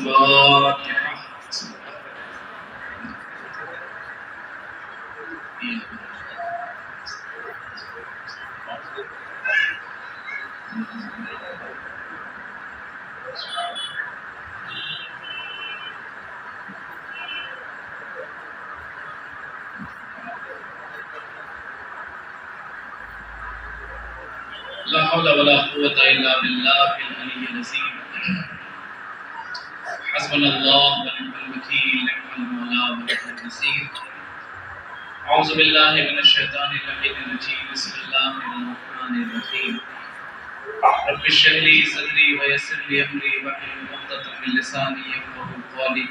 الفاتحة. لا حول ولا قوة إلا بالله العلي العظيم. حسبنا الله ونعم الوكيل، نعم المولى ونعم النصير. أعوذ بالله من الشيطان اللعين الرجيم. بسم الله الرحمن الرحيم. رب اشرح لي صدري ويسر لي أمري واحلل عقدة من لساني يفقهوا قولي.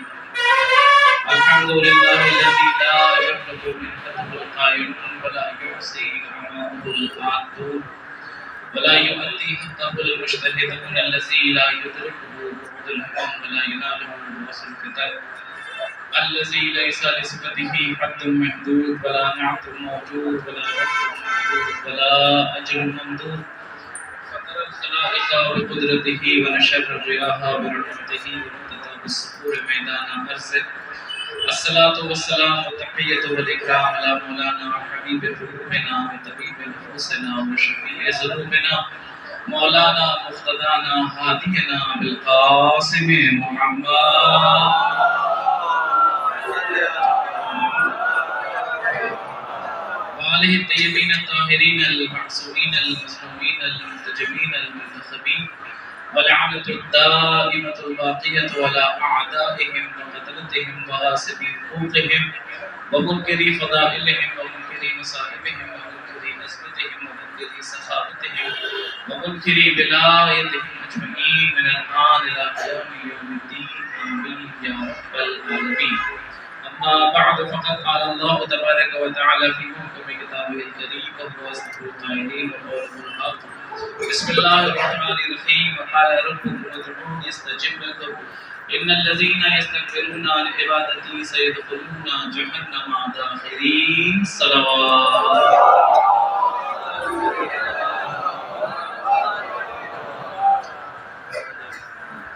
الحمد لله الذي لا يخلق من خلقه القائل ولا يحصي نعمه العادون ولا يؤدي حقه المجتهدون الذي لا يدركه بعد الحكم ولا يناله بوصف الفتن الذي ليس لصفته حد محدود ولا نعت موجود ولا وقت محدود ولا أجر ممدود. فطر الخلائق بقدرته ونشر الرياح برحمته وابتدى بالصخور ميدان أرضه. الصلاة والسلام والتحية والإكرام على مولانا وحبيب قلوبنا وطبيب نفوسنا وشفيع ذنوبنا مولانا مقتدانا هادينا بالقاسم محمد وآله الطيبين الطاهرين المعصومين المظلومين المنتجبين المنتخبين ولعنة الدائمة الباقية على أعدائهم وقتلتهم وغاصبي حقوقهم ومنكري فضائلهم ومنكري مصائبهم ومنكري نسبتهم ومنكري سخاوتهم ومنكري ولايتهم أجمعين من الآن إلى قيام يوم الدين. آمين يا رب العالمين. أما بعد فقد قال الله تبارك وتعالى في محكم كتابه الكريم وهو أصدق القائلين وقوله الحق. بسم الله الرحمن الرحيم. وقال ربكم ادعوني استجب لكم إن الذين يستكبرون عن عبادتي سيدخلون جهنم داخرين. صلوات.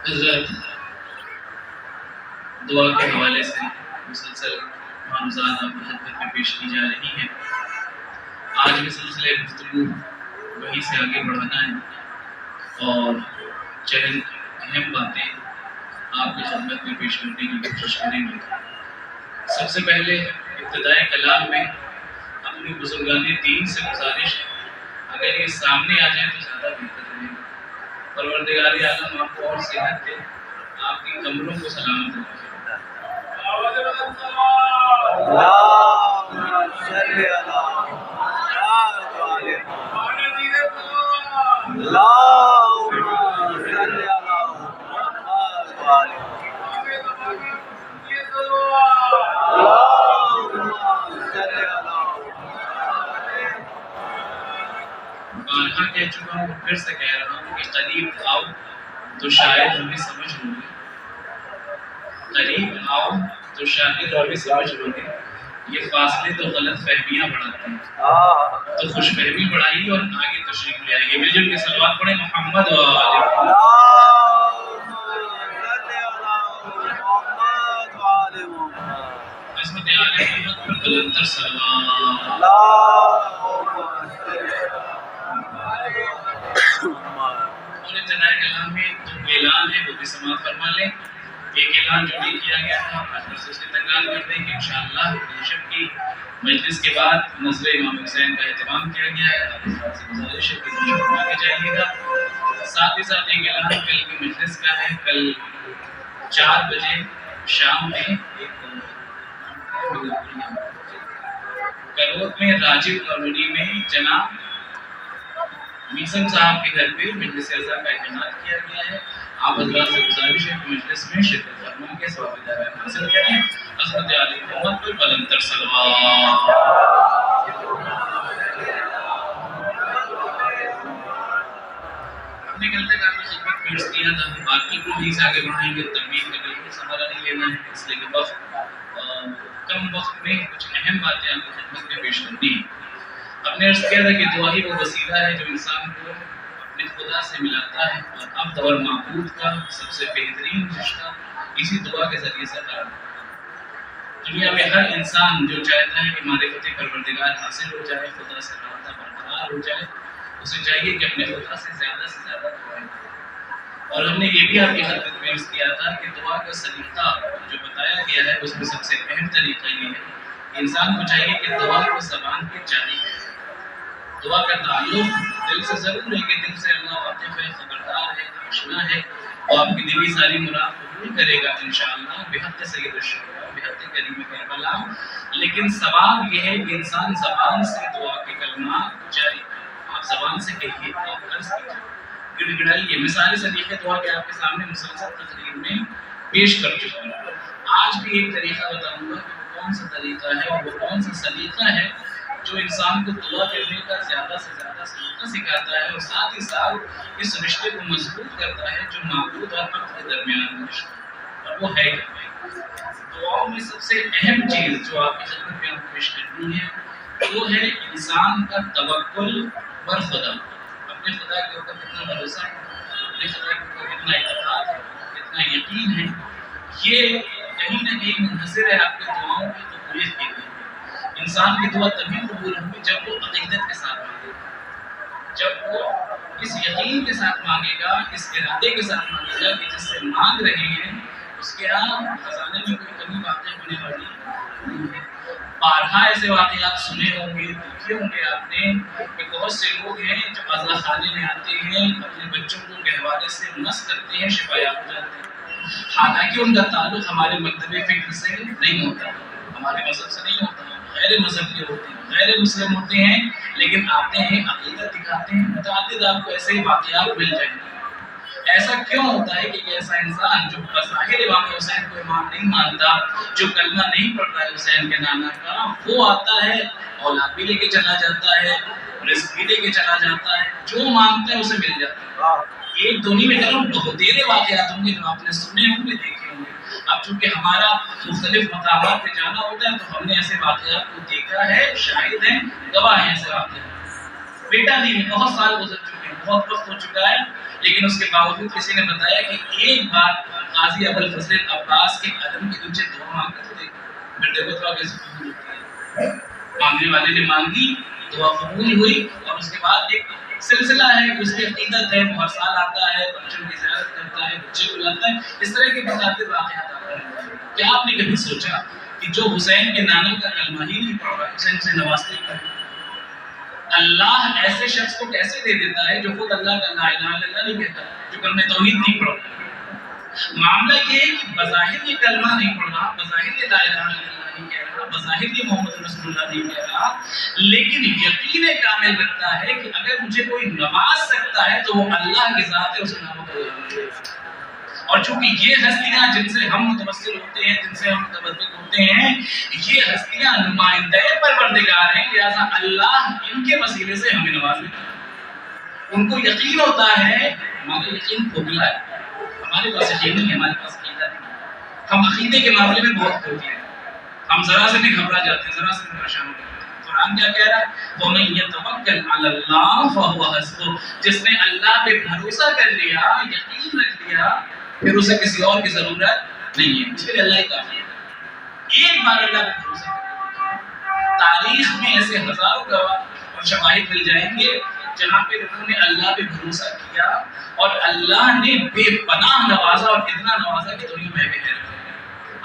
حضرت دعا کے حوالے سے مسلسل معروضات آپ کی خدمت میں پیش کی جا رہی ہیں. آج بھی سلسلے گفتگو وہیں سے آگے بڑھانا ہے اور چند اہم باتیں آپ کی خدمت میں پیش کرنے کی کوشش کریں گے. سب سے پہلے ابتدائی کلام میں اپنی بزرگان دین سے گزارش ہے اگر یہ سامنے آ جائیں تو زیادہ بہتر رہے گا. پروردگار عالم آپ کو اور صحت دے، آپ کی کمروں کو سلامت رکھے. بارہا کہہ چکا ہوں، پھر سے کہہ رہا ہوں کہ قریب آؤ تو شاید ہمیں سمجھ لو گے. قریب آؤ تو شاید ہمیں سمجھ لو گے. یہ فاصلے تو غلط فہمیاں بڑھاتے ہیں، تو خوش فہمی بڑھائیے اور آگے تشریف لے آئیے. مل جل کے صلوات پڑھیں محمد و آل عظمت آل محمد پر بلندر صلوات. اور ابتدائی کلام میں جو اعلان ہے وہ بھی سماعت فرما لیں. ایک اعلان جو نہیں کیا گیا تھا آج پھر سے اس کی تکرار کر دیں کہ انشاءاللہ شب کی مجلس کے بعد نظر امام حسین کا اہتمام کیا گیا ہے. آپ حضرات سے گزارش ہے کہ تشریف فرما کے جائیے گا. ساتھ ہی ساتھ ایک اعلان کل کی مجلس کا ہے. کل 4 بجے شام میں ایک کرود میں راجو کالونی میں جناب میسم صاحب کے گھر پہ مجلس اعزا کا انعقاد کیا گیا ہے. آپ حضرات سے گزارش ہے کہ مجلس میں شرکت فرما کے ثواب دعوت حاصل کریں. حضرت علی محمد پر بلندر صلوات. اپنے کل تک آپ کی خدمت پیش کیا تھا. باقی کو بھی سے آگے بڑھائیں گے. تنبیہ کا بالکل سہارا نہیں لینا ہے اس لیے کہ وقت کم وقت میں کچھ اہم باتیں آپ کی خدمت میں پیش کرنی ہے. ہم نے عرض کیا تھا کہ دعا ہی وہ وسیلہ ہے جو انسان کو اپنے خدا سے ملاتا ہے اور عبد اور معبود کا سب سے بہترین رشتہ اسی دعا کے ذریعے سے قائم ہوتا ہے۔ دنیا میں ہر انسان جو چاہتا ہے کہ معرفت پروردگار حاصل ہو جائے، خدا سے رابطہ برقرار ہو جائے، اسے چاہیے کہ اپنے خدا سے زیادہ دعائیں کرے۔ اور ہم نے یہ بھی آپ کی خدمت میں عرض کیا تھا کہ دعا کا سلیقہ جو بتایا گیا ہے اس میں سب سے اہم طریقہ یہ ہے، انسان کو چاہیے کہ دعا کو زبان پہ جاری کرے۔ دعا کا تعلق دل سے ضرور ہے کہ دل سے اللہ واقف ہے، خبردار ہے، آشنا ہے، وہ آپ کی دلی ساری مراد قبول کرے گا انشاءاللہ بحق سید الشہداء، بحق کریم کربلا۔ لیکن سوال یہ ہے کہ انسان زبان سے دعا کے کلمات جاری کرے۔ آپ زبان سے کہیے، آپ عرض کیجیے، گڑ گڑائیے۔ مثال طریقے دعا کے آپ کے سامنے مسلسل تقریر میں پیش کر چکا ہوں۔ آج بھی ایک طریقہ بتاؤں گا کہ وہ کون سا طریقہ ہے، وہ کون سا سلیقہ ہے جو انسان کو دعا کرنے کا زیادہ سے زیادہ سلیقہ سکھاتا ہے، اور ساتھ ہی ساتھ اس رشتے کو مضبوط کرتا ہے جو معبود اور عبد کے درمیان رشتہ ہے۔ اور وہ ہے کیا؟ دعاؤں میں سب سے اہم چیز جو آپ کی خدمت میں آپ پیش کرنی ہے وہ ہے انسان کا توکل بر خدا۔ اپنے خدا کے اوپر کتنا بھروسہ ہے، اپنے خدا کے اوپر کتنا اعتقاد ہے، کتنا یقین ہے، یہ کہیں نہ کہیں منحصر ہے آپ کے دعاؤں کی قبولیت کے لیے۔ انسان کی دعا تبھی قبول ہوگی جب وہ عقیدت کے ساتھ مانگے گا، جب وہ اس یقین کے ساتھ مانگے گا، اس ارادے کے ساتھ مانگے گا کہ جس سے مانگ رہے ہیں اس کے یہاں خزانے میں کوئی کمی واقع ہونے والی نہیں ہے۔ بارہا ایسے واقعات سنے ہوں گے، دیکھے ہوں گے آپ نے کہ بہت سے لوگ ہیں جو عزا خانے میں آتے ہیں، اپنے بچوں کو گہوارے سے مس کرتے ہیں، شفایاب ہو جاتے ہیں، حالانکہ ان کا تعلق ہمارے مکتب فکر سے نہیں ہوتا، ہمارے مذہب سے نہیں ہوتا، غیر مذہب کے ہوتے ہیں، غیر مسلم ہوتے ہیں، لیکن آتے ہیں عقیدت دکھاتے ہیں۔ متعدد آپ کو ایسے ہی واقعات مل جائیں گے۔ ایسا کیوں ہوتا ہے کہ ایسا انسان جو بظاہر امام حسین کو امام نہیں مانتا، جو کلمہ نہیں پڑھ رہا ہے حسین کے نانا کا، وہ آتا ہے اولاد بھی لے کے چلا جاتا ہے، رزق بھی لے کے چلا جاتا ہے، جو مانگتا ہے اسے مل جاتا ہے۔ ایک دو نہیں میں کہہ رہا ہوں، بہتیرے واقعات ہوں گے جو آپ نے سنے ہوں گے، دیکھے ہوں گے۔ اب چونکہ ہمارا مختلف مقامات پہ جانا ہوتا ہے تو ہم نے ایسے واقعات کو دیکھا ہے، شاہد ہیں، گواہ ہیں ایسے واقعات۔ بیٹا نہیں، بہت سال گزر چکے ہیں، بہت وقت ہو چکا ہے، لیکن اس کے باوجود کسی نے بتایا کہ ایک بار قاضی ابوالفضل عباس کے قدم کے نیچے دعا مانگتے تو دیکھو، بیٹے کو دعا کیسے قبول ہوتی ہے؟ مانگنے والے نے مانگی، دعا قبول ہوئی، اور اس کے بعد ایک سلسلہ ہے، اس کی عقیدت ہے، ہر سال آتا ہے، بچوں کی زیارت کرتا ہے، بچے کو لاتا ہے، اس طرح کے متعدد واقعات آتے ہیں۔ کیا آپ نے کبھی سوچا کہ جو حسین کے نانا کا کلمہ ہی نہیں پڑھ رہا ہے، حسین سے نوازتے ہیں؟ اللہ ایسے شخص کو کیسے دے دیتا ہے جو خود اللہ کا لا الہ الا اللہ نہیں کہتا، جو کلمہ توحید نہیں پڑھتا؟ معاملہ یہ ہے کہ بظاہر یہ کلمہ نہیں پڑھ رہا، بظاہر یہ لا الہ الا اللہ نہیں کہہ رہا، بظاہر یہ محمد رسول اللہ نہیں کہہ رہا، لیکن یقین کامل رکھتا ہے کہ اگر مجھے کوئی نواز سکتا ہے تو وہ اللہ کی ذات ہے، اسے نام کو۔ اور چونکہ یہ ہستیاں جن سے ہم متوسل ہوتے ہیں، جن سے ہم متبدل ہوتے ہیں، یہ ہستیاں نمائندے پروردگار ہیں، لہٰذا اللہ ان کے وسیلے سے ہمیں نوازے۔ ان کو یقین ہوتا ہے، ہمارا یقین کھوکھلا ہے، ہمارے پاس یقین نہیں ہے، ہمارے پاس عقیدہ نہیں۔ ہم عقیدے کے معاملے میں بہت کھوکھلے ہیں، ہم ذرا سے بھی گھبرا جاتے ہیں، ذرا سے بھی پریشان ہو جاتے ہیں۔ قرآن کیا کہہ رہا ہے؟ وَمَن يَتَوَكَّلْ عَلَى اللَّهِ فَهُوَ حَسْبُهُ، جس نے اللہ پہ بھروسہ کر لیا، یقین رکھ لیا، پھر اسے کسی اور کی ضرورت نہیں ہے، اس کے لیے اللہ ہی کافی ہے۔ ایک بار اللہ پہ بھروسہ کر، تاریخ میں ایسے ہزاروں گواہ اور شواہد مل جائیں گے جہاں پہ لوگوں نے اللہ پہ بھروسہ کیا اور اللہ نے بے پناہ نوازا، اور اتنا نوازا کہ دنیا میں بھی حیرت۔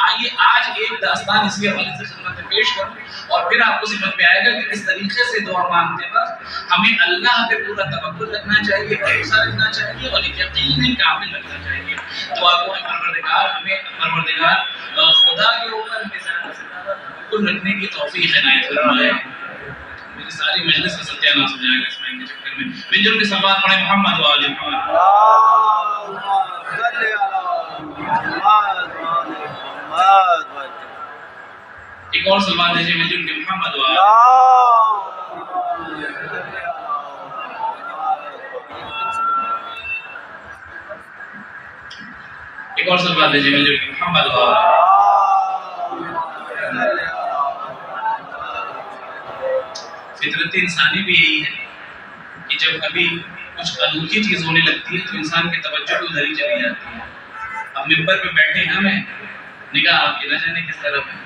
آئیے آج ایک داستان اس کے حوالے سے خدمت میں پیش کروں، اور پھر آپ کو سمجھ میں آئے گا کہ کس طریقے سے دعا مانگتے وقت ہمیں اللہ پہ پورا توکل رکھنا چاہیے، بھروسہ رکھنا چاہیے، اور یقین کامل رکھنا چاہیے۔ دعا کو پروردگار خدا کے اوپر ہمیں زیادہ سے زیادہ توکل رکھنے کی توفیق عنایت فرمائے۔ میری ساری مجلس کا ستیہ ناش ہو جائے گا اس مائک کے چکر میں۔ مل جل کے صلوات پڑھیں محمد و آل محمد۔ ایک اور صلوات دیجیے مل جل کے محمد و آل۔ ایک اور صلوات دیجیے مل جل کے محمد و آل۔ فطرت انسانی بھی یہی ہے کہ جب کبھی کچھ انوکھی چیز ہونے لگتی ہے تو انسان کی توجہ بھی ادھر ہی چلی جاتی ہے۔ اب اب ممبر پہ بیٹھے ہیں میں، نگاہ آپ کی نہ جانے کس طرف ہے،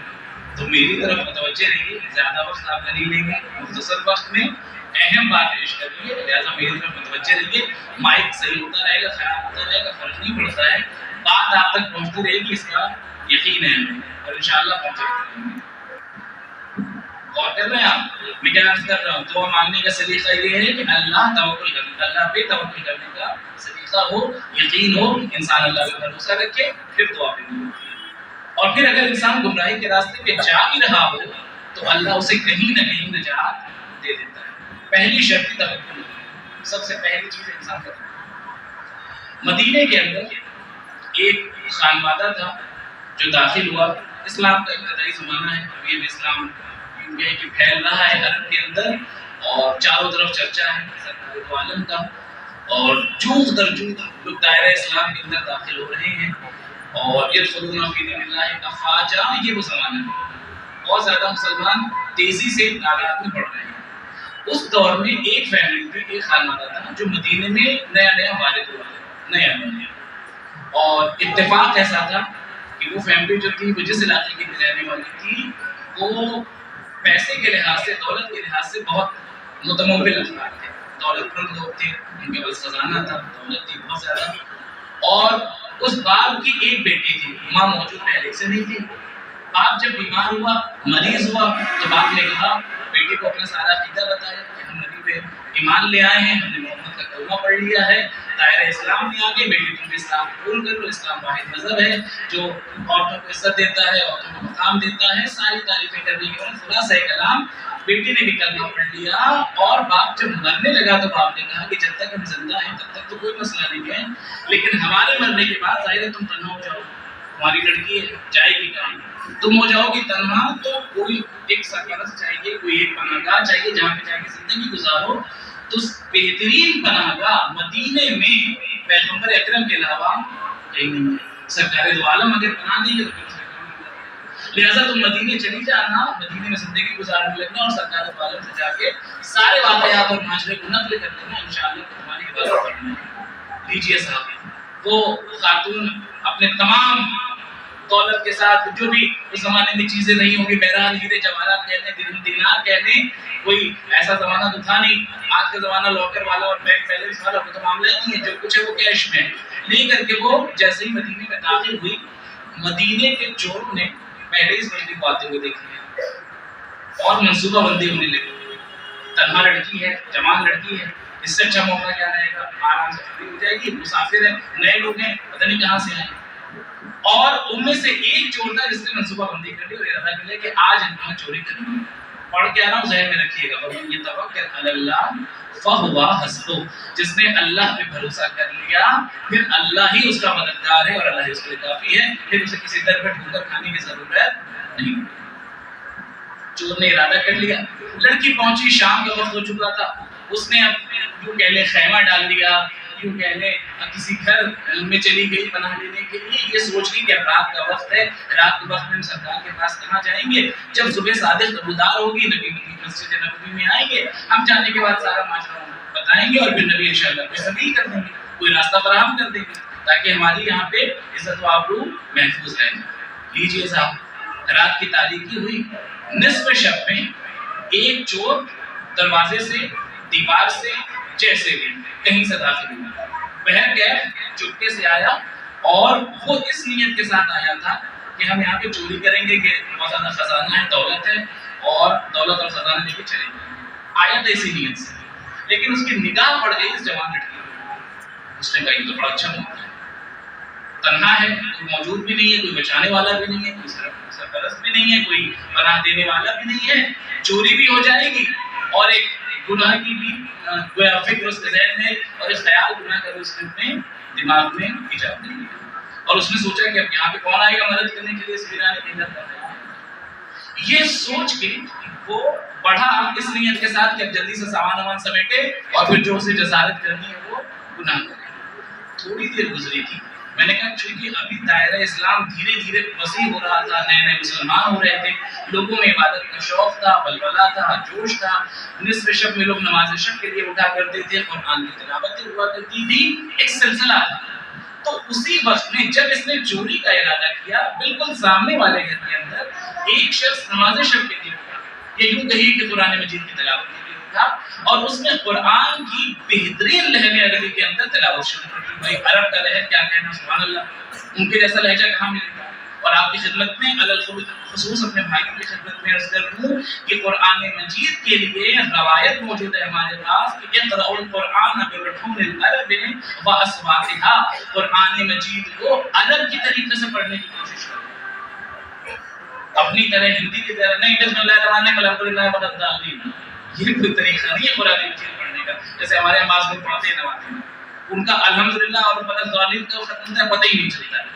تو میری طرف متوجہ رہیے، زیادہ وقت آپ کا نہیں لیں گے، مختصر وقت میں اہم بات پیش کریے، لہٰذا میری طرف متوجہ رہیے، مائک صحیح ہوتا رہے گا، خراب ہوتا رہے گا، فرق نہیں پڑتا ہے، بات آپ تک پہنچتی رہے گی، اس کا یقین ہے ہمیں، اور انشاءاللہ پہنچاتے رہیں گے۔ غور کر رہے ہیں آپ، میں کیا عرض کر رہا ہوں، دعا مانگنے کا سلیقہ یہ ہے کہ اللہ توکل کرنے، اللہ پہ توکل کرنے کا سلیقہ ہو، یقین ہو، انسان اللہ پہ بھروسہ رکھے، پھر دعا پہ نہیں ہوتی ہے۔ اور پھر اگر انسان گمراہی کے راستے پہ جا بھی رہا ہو تو اللہ اسے کہیں نہ کہیں نجات دے دیتا ہے۔ پہلی شرط توکل، سب سے پہلی چیز انسان کا توکل۔ مدینے کے اندر ایک خانوادہ تھا جو داخل ہوا، اسلام کا ابتدائی زمانہ ہے، ابھی اب اسلام کہ پھیل رہا ہے عرب کے اندر اور چاروں طرف چرچا ہے سرکار دو عالم کا، اور جوز در جوز لوگ دائرہ اسلام کے اندر داخل ہو رہے ہیں، اور یدخلون فی دین اللہ افواجا، یہ وہ زمانہ ہے، بہت زیادہ مسلمان تیزی سے تعداد میں بڑھ رہے ہیں۔ اس دور میں ایک فیملی تھی، ایک خانوادہ تھا جو مدینے میں نیا نیا وارد ہوا ہے، نیا، اور اتفاق ایسا تھا کہ وہ فیملی جو تھی وہ جس علاقے کی رہنے والی تھی وہ پیسے کے لحاظ سے، دولت کے لحاظ سے بہت متمول افراد تھے، دولت مند لوگ تھے، ان کے پاس خزانہ تھا، دولت تھی بہت زیادہ، اور اس باپ کی ایک بیٹی تھی، ماں موجود پہلے سے نہیں تھی۔ باپ جب بیمار ہوا، مریض ہوا، تو باپ نے کہا، بیٹی کو اپنا سارا عقیدہ بتایا کہ ہم نبی پہ ایمان لے آئے ہیں، ہم نے محمد کا کلمہ پڑھ لیا ہے، دائرہ اسلام میں آ گئے، بیٹی تم بھی اسلام قبول کر لو، اسلام واحد مذہب ہے جو عورتوں کو عزت دیتا ہے، عورتوں کو مقام دیتا ہے، ساری تعریفیں کرنے کے بعد خلاصہ کلام بیٹی نے بھی کلمہ پڑھ لیا، اور باپ جب مرنے لگا تو باپ نے کہا کہ جب تک ہم زندہ ہیں تب تک تو کوئی مسئلہ نہیں ہے، لیکن ہمارے مرنے کے بعد ظاہر ہے تم تنہا ہو جاؤ، تمہاری لڑکی ہے جائے گی کہاں، تم ہو جاؤ گی تنہا، تو کوئی ایک سرپرست چاہیے، کوئی ایک پناہ گاہ چاہیے جہاں پہ جا کے زندگی گزارو، تو بہترین پناہ گاہ مدینے میں پیغمبر اکرم کے علاوہ کہیں نہیں ہے، سرکار دو عالم اگر پناہ دیں گے تو پھر لہٰذا تم مدینے چلی جانا، مدینے میں زندگی گزارنے لگنا، اور سرکار دو عالم سے جا کے سارے واقعات اور معاشرے کو نقل کر دینا، انشاءاللہ تمہاری عبادت کرنا ہے۔ لیجیے صاحب، وہ خاتون اپنے تمام دولت کے ساتھ جو بھی اس زمانے میں چیزیں نہیں ہوں گی، بہرحال ہیرے جواہرات کہہ لیں، درہم دینار کہہ لیں، کوئی ایسا زمانہ تو تھا نہیں، آج کا زمانہ لاکر والا اور بینک بیلنس والا وہ تو معاملہ نہیں ہے، جو کچھ ہے وہ کیش میں ہے، لے کر کے وہ جیسے ہی مدینے میں داخل ہوئی، مدینے کے چوروں نے پہلے اس بندی کو آتے ہوئے دیکھی اور منصوبہ بندی ہونے لگی، تنہا لڑکی ہے، جوان لڑکی ہے، اس سے اچھا موقع کیا رہے گا، آرام سے چوری ہو جائے گی، مسافر ہیں، نئے لوگ ہیں، پتہ نہیں کہاں سے آئے، اور ان میں سے ایک چور تھا جس نے منصوبہ بندی کر لی اور ارادہ کر لیا کہ آج ہم چوری کریں گے۔ پڑھ کے آ رہا ہوں، ذہن میں رکھیے گا، اور یہ توکل علی اللہ فہو حسبہ، جس نے اللہ پہ بھروسہ کر لیا پھر اللہ ہی اس کا مددگار ہے اور اللہ ہی اس کے لیے کافی ہے، پھر اسے کسی در پہ ڈھونڈ کر کھانے کی ضرورت نہیں۔ چور نے ارادہ کر لیا، لڑکی پہنچی، شام کا وقت ہو چکا تھا، اس نے اب یوں کہہ لیں خیمہ ڈال دیا، یوں کہہ لیں کسی گھر میں چلی گئی پناہ لینے کے لیے، یہ سوچ لی کہ اب رات کا وقت ہے، رات کے وقت میں ہم سرکار کے پاس کہاں جائیں گے، جب صبح صادق نمودار ہوگی نبی مسجد نبوی میں آئیں گے، ہم جانے کے بعد سارا ماجرا بتائیں گے اور پھر نبی انشاءاللہ کوئی سبیل کر دیں گے، کوئی راستہ فراہم کر دیں گے تاکہ ہماری یہاں پہ عزت و آبرو محفوظ رہے۔ لیجیے صاحب، رات کی تاریکی ہوئی، نصف شب میں ایک چور دروازے سے، دیوار سے، جیسے بھی کہیں سے داخل ہوا، بہرکیف چپکے سے آیا، اور وہ اس نیت کے ساتھ آیا تھا کہ ہم یہاں پہ چوری کریں گے کہ بہت زیادہ خزانہ ہے، دولت ہے، اور دولت اور خزانہ لے کے چلیں گے، آیا تھا اسی نیت سے، لیکن اس کی نگاہ پڑ گئی اس جوان لڑکی پر، اس نے کہا یہ تو بڑا اچھا موقع ہے، تنہا ہے، کوئی موجود بھی نہیں ہے، کوئی بچانے والا بھی نہیں ہے، کوئی سرپرست بھی نہیں ہے، کوئی پناہ دینے والا بھی نہیں ہے، چوری بھی ہو جائے گی اور ایک گناہ کی بھی گویا فکر اس کے ذہن میں اور ایک خیال گناہ کر اس نے اپنے دماغ میں ایجاد کر لیا، اور اس نے سوچا کہ اب یہاں پہ کون آئے گا مدد کرنے کے لیے، اس ویرانے کے اندر کون آئے گا، یہ سوچ کے وہ بڑھا اس نیت کے ساتھ کہ اب جلدی سے سامان وامان سمیٹے اور پھر جو اسے جسارت کرنی ہے وہ گناہ کرے۔ تھوڑی دیر گزری تھی، میں نے کہا چونکہ ابھی دائرہ اسلام دھیرے دھیرے وسیع ہو رہا تھا، نئے نئے مسلمان ہو رہے تھے، لوگوں میں عبادت کا شوق تھا، ولولہ تھا، جوش تھا، نصف شب میں لوگ نماز شب کے لیے اٹھا کرتے تھے، قرآن کی تلاوتیں ہوا کرتی تھی، ایک سلسلہ تھا، تو اسی وقت میں جب اس نے چوری کا ارادہ کیا، بالکل سامنے والے گھر کے اندر ایک شخص نماز شب کے لیے اٹھا، یہ یوں کہیے کہ قرآن مجید کی تلاوت کے لیے اٹھا، اور اس نے قرآن کی بہترین لہجے عربی کے اندر تلاوت شروع کر دی۔ بھائی عرب کا لہجہ کیا کہنا، سبحان اللہ، ان کے جیسا لہجہ کہاں ملے گا؟ اور آپ کی خدمت میں خصوص اپنے بھائیوں کی خدمت میں عرض کر دوں کہ قرآن مجید کے لیے روایت موجود ہے ہمارے پاس کہ اقرأوا القرآن بالرحم العرب واصواتها، قرآن مجید کو عرب کی طریقے سے پڑھنے کی کوشش کریں، اپنی طرح ہندی کی طرح نہیں۔ بسم اللہ الرحمن الرحیم الحمدللہ رب العالمین، یہ کوئی طریقہ نہیں ہے قرآن مجید پڑھنے کا، جیسے ہمارے نماز میں پڑھتے ہیں نماز میں، ان کا الحمدللہ اور رب العالمین کا ختم ہوتا ہے، پتہ ہی نہیں چلتا ہے،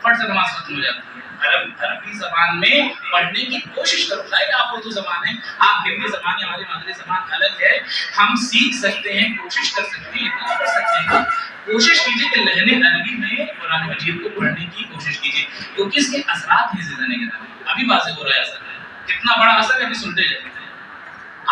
فٹ سے نماز ختم ہو جاتی ہے۔ عربی زبان میں پڑھنے کی کوشش کرو، ظاہر آپ اردو زبان ہے، آپ ہندی زبان ہے، ہماری مادری زبان الگ ہے، ہم سیکھ سکتے ہیں، کوشش کر سکتے ہیں، اتنا کر سکتے ہیں، کوشش کیجیے کہ لہجے عربی میں قرآن مجید کو پڑھنے کی کوشش کیجیے، کیونکہ اس کے اثرات ہیں زندگی کے اندر، ابھی واضح ہو رہا ہے اثر ہے، کتنا بڑا اثر ہے ابھی سنتے جائیں۔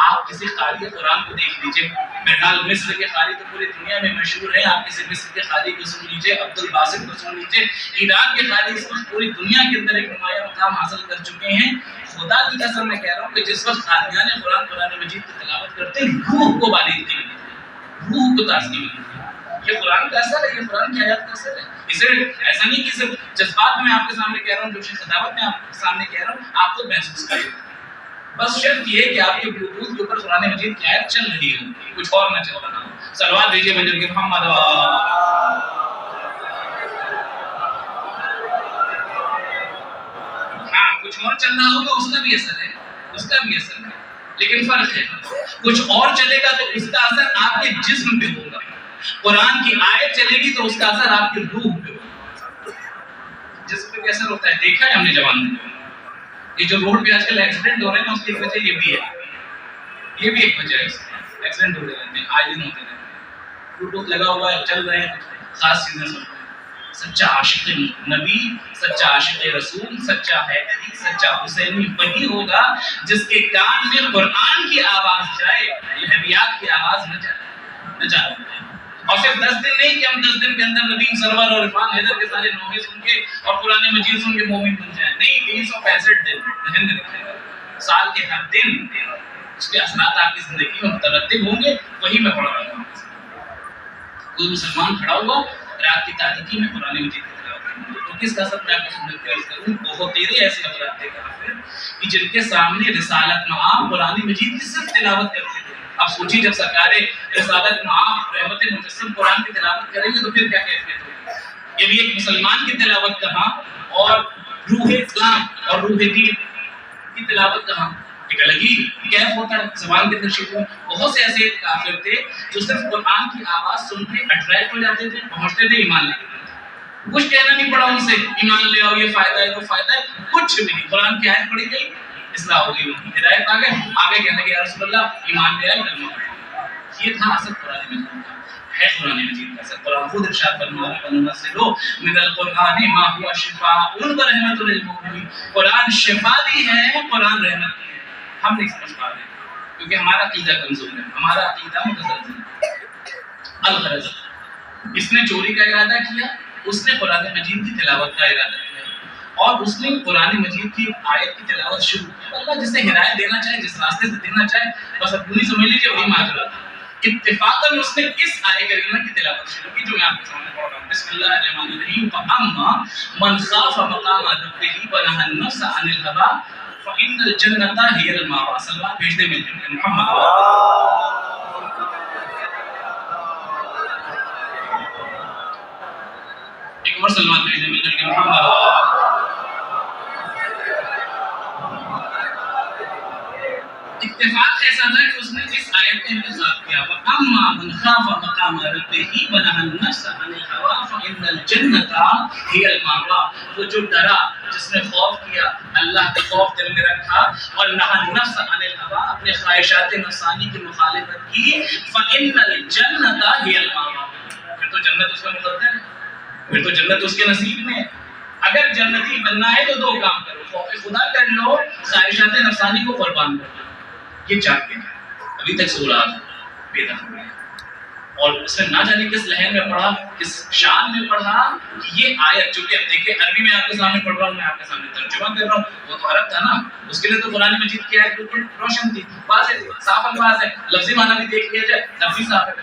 آپ کسی قاری قرآن کو دیکھ لیجئے، بہرحال مصر کے قاری تو پوری دنیا میں مشہور ہیں، آپ کسی مصر کے قاری کو سن لیجئے، عبد الباسط کو سن لیجئے، ایران کے قاری اس وقت پوری دنیا کے اندر ایک نمایاں مقام حاصل کر چکے ہیں۔ خدا کی قسم میں کہہ رہا ہوں کہ جس وقت قاریان قرآن مجید کی تلاوت کرتے ہیں، روح کو بالندگی ملتی ہے، روح کو تازگی ملتی ہے۔ یہ قرآن کا اثر ہے، یہ قرآن کی آیات کا اثر ہے۔ اسے ایسا نہیں کہ صرف جذبات میں آپ کے سامنے کہہ رہا ہوں، جو خطابت میں آپ کے سامنے کہہ رہا ہوں، آپ کو محسوس کریں، بس شرط یہ ہے کہ آپ کے بلوٹوتھ کے اوپر قرآن مجید کی آیت چل رہی ہو، کچھ اور نہ چل رہا ہو۔ صلوات بھیجیے بجر کے محمد۔ ہاں کچھ اور چل رہا ہوگا، اس کا بھی اثر ہے، اس کا بھی اثر ہے، لیکن فرق ہے، کچھ اور چلے گا تو اس کا اثر آپ کے جسم پہ ہوگا، قرآن کی آیت چلے گی تو اس کا اثر آپ کی روح پہ ہوگا۔ جسم پہ کیسا ہوتا ہے دیکھا ہے ہم نے جوان میں، یہ جو روڈ پہ آج کل ایکسیڈنٹ ہو رہے ہیں اس کی وجہ یہ بھی ہے، یہ بھی ایک وجہ ہے، ایکسیڈنٹ ہو رہے ہیں، آئے دن ہوتے رہتے ہیں، بلوٹوتھ لگا ہوا ہے، چل رہے ہیں، خاص چیزیں سن رہے ہیں۔ سچا عاشق نبی، سچا عاشق رسول، سچا حیدری، سچا حسینی وہی ہوگا جس کے کان میں قرآن کی آواز جائے، لہویات کی آواز نہ جائے۔ اور صرف 10 دن نہیں کہ ہم 10 دن کے اندر ندیم سرور اور عرفان حیدر کے سارے نوحے سن کے اور قرآن مجید سن کے مومن بن جائیں، نہیں، 365 دن ذہن میں رکھیں، سال کے ہر دن اس کے اثرات آپ کی زندگی میں مترتب ہوں گے۔ وہی میں پڑھ رہا ہوں، کوئی مسلمان کھڑا ہوا رات کی تاریکی میں قرآن مجید کی تلاوت کرنے، تو کس کا اثر میں آپ کو سنت عرض کروں، بہت تیرے ایسے افراد تھے کافر کہ جن کے سامنے رسالت معاب قرآن مجید کی صرف تلاوت کرتے تھے۔ اب سوچی جب سرکار رسالت معاب رحمت مجسم قرآن کی تلاوت کریں گے تو پھر کیا کیفیت ہوگی؟ یہ بھی ایک مسلمان کی تلاوت کہاں، اور روح اسلام اور روح دین کی تلاوت کہاں، ایک الگ ہی کیف ہوتا ہے زبان کے ترشیح میں۔ بہت سے ایسے کافر تھے جو صرف قرآن کی آواز سن کے اٹریکٹ ہو جاتے تھے، پہنچتے تھے ایمان لے کے، کچھ کہنا نہیں پڑا ان سے ایمان لے آؤ، یہ فائدہ ہے وہ فائدہ ہے، کچھ بھی نہیں، قرآن کی آیت پڑھی گئی، اصلاح ہو گئی، ہدایت آ گئے، آگے کہنے کہ یا رسول اللہ ایمان لے آئے، کلمہ پڑھا۔ یہ تھا اصل قرآن مجید کا، ہے قرآن مجید کا اصل۔ قرآن خود ارشاد فرما رہا ہے وَنُنَزِّلُ مِنَ الْقُرْآنِ مَا هُوَ شِفَاءٌ وَرَحْمَةٌ لِلْمُؤْمِنِينَ، قرآن شفا بھی ہے، قرآن رحمت بھی ہے، ہم نہیں سمجھ پا رہے کیونکہ ہمارا عقیدہ کمزور ہے، ہمارا عقیدہ متزلزل ہے۔ الغرض اس نے چوری کا ارادہ کیا، اس نے قرآن مجید کی تلاوت کا ارادہ کیا، اور اس نے قرآن مجید کی آیت کی تلاوت شروع کی۔ اللہ جسے ہدایت دینا چاہے، جس راستے سے دینا چاہے، بس اپنی سمجھ لیجیے وہی ماجرا تھا۔ اتفاقاً اس نے اس آیت کریمہ کی تلاوت شروع کی جو میں آپ کے سامنے پڑھ رہا ہوں۔ بسم اللہ الرحمن الرحیم، فَأَمَّا مَنْ خَافَ مَقَامَ رَبِّهِ وَنَهَى النَّفْسَ عَنِ الْهَوَىٰ فَإِنَّ الْجَنَّةَ هِيَ الْمَأْوَىٰ۔ صلوات بھیج دیں مل کے محمد۔ ایک اور صلوات بھیج دیں مل کے محمد۔ اتفاق ایسا تھا کہ اس نے اس آیت کا انتخاب کیا، وَأَمَّا مَنْ خَافَ مَقَامَ رَبِّهِ وَنَهَى النَّفْسَ عَنِ الْهَوَىٰ فَإِنَّ الْجَنَّةَ هِيَ الْمَأْوَىٰ۔ وہ جو ڈرا، جس نے خوف کیا، اللہ کا خوف دل میں رکھا، اور نَهَى النَّفْسَ عَنِ الْهَوَىٰ، اپنے خواہشات نفسانی کی مخالفت کی، فَإِنَّ الْجَنَّةَ هِيَ الْمَأْوَىٰ، پھر تو جنت اس کا مقدر ہے، پھر تو جنت اس کے نصیب میں ہے۔ اگر جنتی بننا ہے تو دو کام کرو، خوف خدا کر لو، خواہشات نفسانی کو قربان کرو۔ یہ چاہتے ہیں ابھی تک سورہ بیدار ہو رہے ہیں، اور اس نے نہ جانے کس لہر میں پڑھا، کس شان میں پڑھا کہ یہ آیت، جو کہ اب دیکھیں عربی میں آپ کے سامنے پڑھ رہا ہوں، میں آپ کے سامنے ترجمہ کر رہا ہوں، وہ تو عرب تھا نا، اس کے لیے تو قرآن مجید کی آیت بالکل روشن تھی، واضح صاف الفاظ ہے، لفظی معنی بھی دیکھ لیا جائے تب بھی صاف ہے۔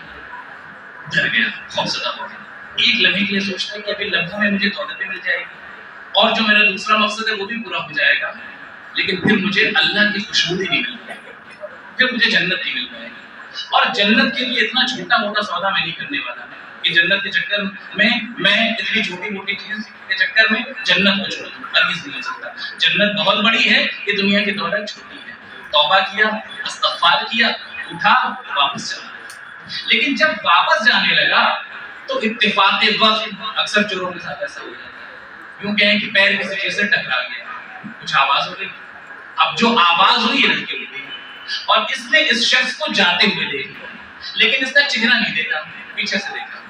ڈر گیا، خوفزدہ ہو گیا، ایک لمحے کے لیے سوچتا ہے کہ ابھی لمحوں میں مجھے دولت بھی مل جائے گی اور جو میرا دوسرا مقصد ہے وہ بھی پورا ہو جائے گا، لیکن پھر مجھے اللہ کی خوشبودی نہیں مل پائے گی، پھر مجھے جنت نہیں مل پائے گی، اور جنت کے لیے اتنا چھوٹا موٹا سودا میں نہیں کرنے والا کہ جنت کے چکر میں اتنی چھوٹی موٹی چیز کے چکر میں جنت کو چھوڑ دوں، ہرگز نہیں ہو سکتا۔ جنت بہت بڑی ہے، یہ دنیا کی دولت چھوٹی ہے۔ توبہ کیا، استغفار کیا، اٹھا، واپس چلا۔ لیکن جب واپس جانے لگا تو اتفاق وقت، اکثر چوروں کے ساتھ ایسا ہو جاتا ہے، یوں کہیں کہ پیر کسی چیز سے ٹکرا گیا، کچھ آواز ہو رہی، اب جو آواز ہوئی ہے لڑکی اٹھی اور اس نے اس شخص کو جاتے ہوئے دیکھا، لیکن اس کا چہرہ نہیں دیکھا، پیچھے سے دیکھا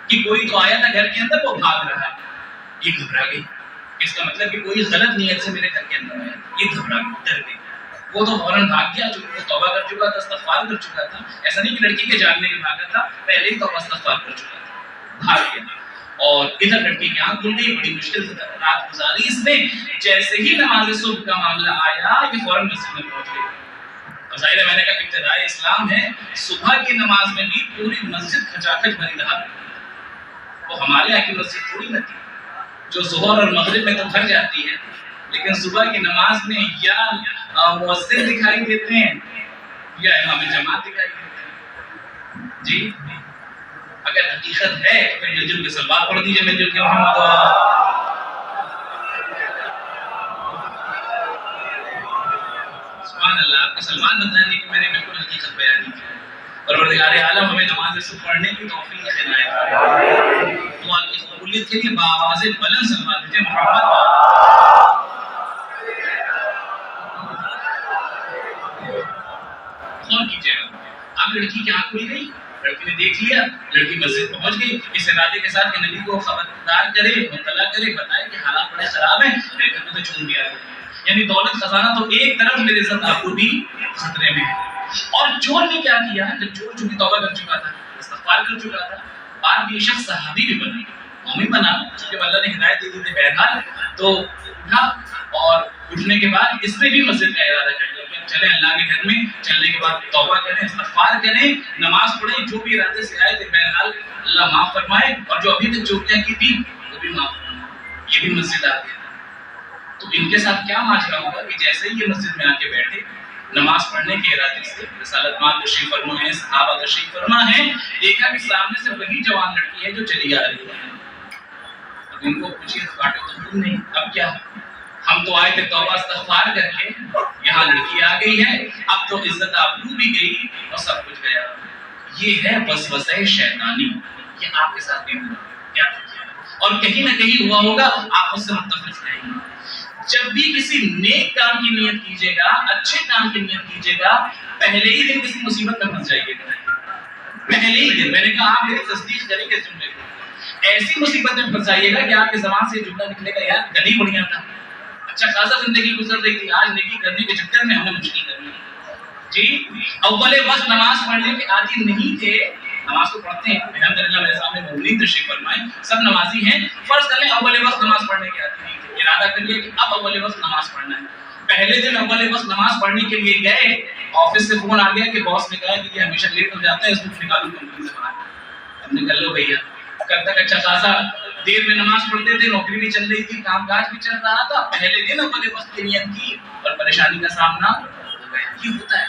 کہ کوئی تو آیا تھا گھر کے اندر، وہ بھاگ رہا ہے، یہ گھبرا گئی، اس کا مطلب کہ کوئی غلط نیت سے میرے گھر کے اندر آیا، یہ گھبرا گئی، ڈر گئی، وہ تو فوراً بھاگ گیا، جو وہ توبہ کر چکا تھا، استغفار کر چکا تھا، ایسا نہیں کہ لڑکی کے جاننے کے بھاگا تھا، پہلے ہی توبہ استغفار کر چکا تھا، بھاگ گیا، اور ادھر لڑکی کی آنکھ کھل گئی، بڑی مشکل سے رات گزاری اس نے، جیسے ہی نماز صبح کا معاملہ آیا یہ فوراً مسجد میں پہنچ گئی۔ اور ظاہر ہے میں نے کہا ابتدائی اسلام ہے، صبح کی نماز میں بھی پوری مسجد کھچاکھچ بھری رہا، وہ ہمارے یہاں کی مسجد تھوڑی نہ تھی جو ظہر اور مغرب میں تو بھر جاتی ہے، لیکن صبح کی نماز میں یا مؤذن دکھائی دیتے ہیں یا امام جماعت دکھائی دیتے ہیں۔ جی اگر حقیقت ہے تو مل جل کے سلوات پڑھ دیجیے، مل جل کے محمد سبحان اللہ، آپ کے سلمان بتائیں گے کہ میں نے بالکل حقیقت بیان کی ہے۔ پروردگار عالم ہمیں نماز صبح پڑھنے کی توفیق عنایت فرمائے۔ دعا کی قبولیت کے لیے بآواز بلند سلوات دیجیے محمد غور کیجیے گا۔ اب لڑکی کی آنکھ کھل گئی، لڑکی نے دیکھ لیا، لڑکی مسجد پہنچ گئی اس ارادے کے ساتھ کہ نبی کو خبردار کرے، مطلع کرے، بتائے کہ حالات بڑے خراب ہیں، میرے گھر میں تو چور بھی آ گئے، یعنی دولت خزانہ تو ایک طرف، میرے عزت آبرو بھی خطرے میں ہے۔ اور چور نے کیا کیا، جب چور چونکہ توبہ کر چکا تھا، استغفار کر چکا تھا، بعد یہ شخص صحابی بھی بنا، مومن بنا، جب اللہ نے ہدایت دی تھی بہرحال، تو اٹھا، اور اٹھنے کے بعد اس نے بھی مسجد کا ارادہ کر لیا کہ چلیں اللہ کے گھر میں، چلنے کے بعد توبہ کریں، استغفار کریں، نماز پڑھیں، جو بھی ارادے سے آئے تھے بہرحال اللہ معاف فرمائے، اور جو ابھی تک چوریاں کی تھی وہ بھی معاف فرمائے، یہ بھی مسجد آ گیا۔ تو ان کے ساتھ کیا ماجرا ہوگا کہ جیسے ہی یہ مسجد میں آ کے بیٹھے نماز پڑھنے کے ارادے سے، رسالت ماں تشریف فرما ہیں، صحابہ تشریف فرما ہیں، دیکھا کہ سامنے سے وہی جوان لڑکی ہے جو چلی آ رہی ہے۔ اب ان کو پوچھیے تو کاٹے تو دور نہیں، اب کیا، ہم تو آئے تھے توبہ استغفار کر کے، یہاں لڑکی آ گئی ہے، اب تو عزت آبرو بھی گئی اور سب کچھ گیا۔ یہ ہے وسوسہ شیطانی، یہ آپ کے ساتھ بھی ہوا، کیا کیا، اور کہیں نہ کہیں ہوا ہوگا، آپ اس سے متفق رہیں گے۔ جب بھی کسی نیک کام کی نیت کیجیے گا، اچھے کام کی نیت کیجیے گا، پہلے ہی دن کسی مصیبت میں پھنس جائیے گا، پہلے ہی دن، میں نے کہا آپ میری تصدیق کریں گے اس جملے کو، ایسی مصیبت میں پھنس جائیے گا کہ آپ کے زبان سے جملہ نکلے گا یار گلی بڑھیا تھا، اچھا خاصا زندگی گزر رہی تھی، آج نیکی کرنے کے چکر میں ہمیں مشکل کرنی ہے۔ جی اول وقت نماز پڑھنے کے عادی نہیں تھے، نماز کو پڑھتے ہیں الحمدللہ، میرے سامنے مومنین تشریف فرمائے، سب نمازی ہیں، فرض کر لیں اول وقت نماز پڑھنے کے عادی نہیں تھے، ارادہ کر لیا کہ اب اول وقت نماز پڑھنا ہے، پہلے دن اول وقت نماز پڑھنے کے لیے گئے، آفس سے فون آ گیا کہ باس نے کہا کہ یہ ہمیشہ لیٹ ہو جاتا ہے، اس کو نکالو کمپنی سے باہر۔ ہم نے کر لو بھیا، کب تک اچھا خاصا دیر میں نماز پڑھتے تھے، نوکری بھی چل رہی تھی، کام کاج بھی چل رہا تھا، پہلے دن اول وقت کی نیت کی اور پریشانی کا سامنا ہو گیا۔ یہ ہوتا ہے،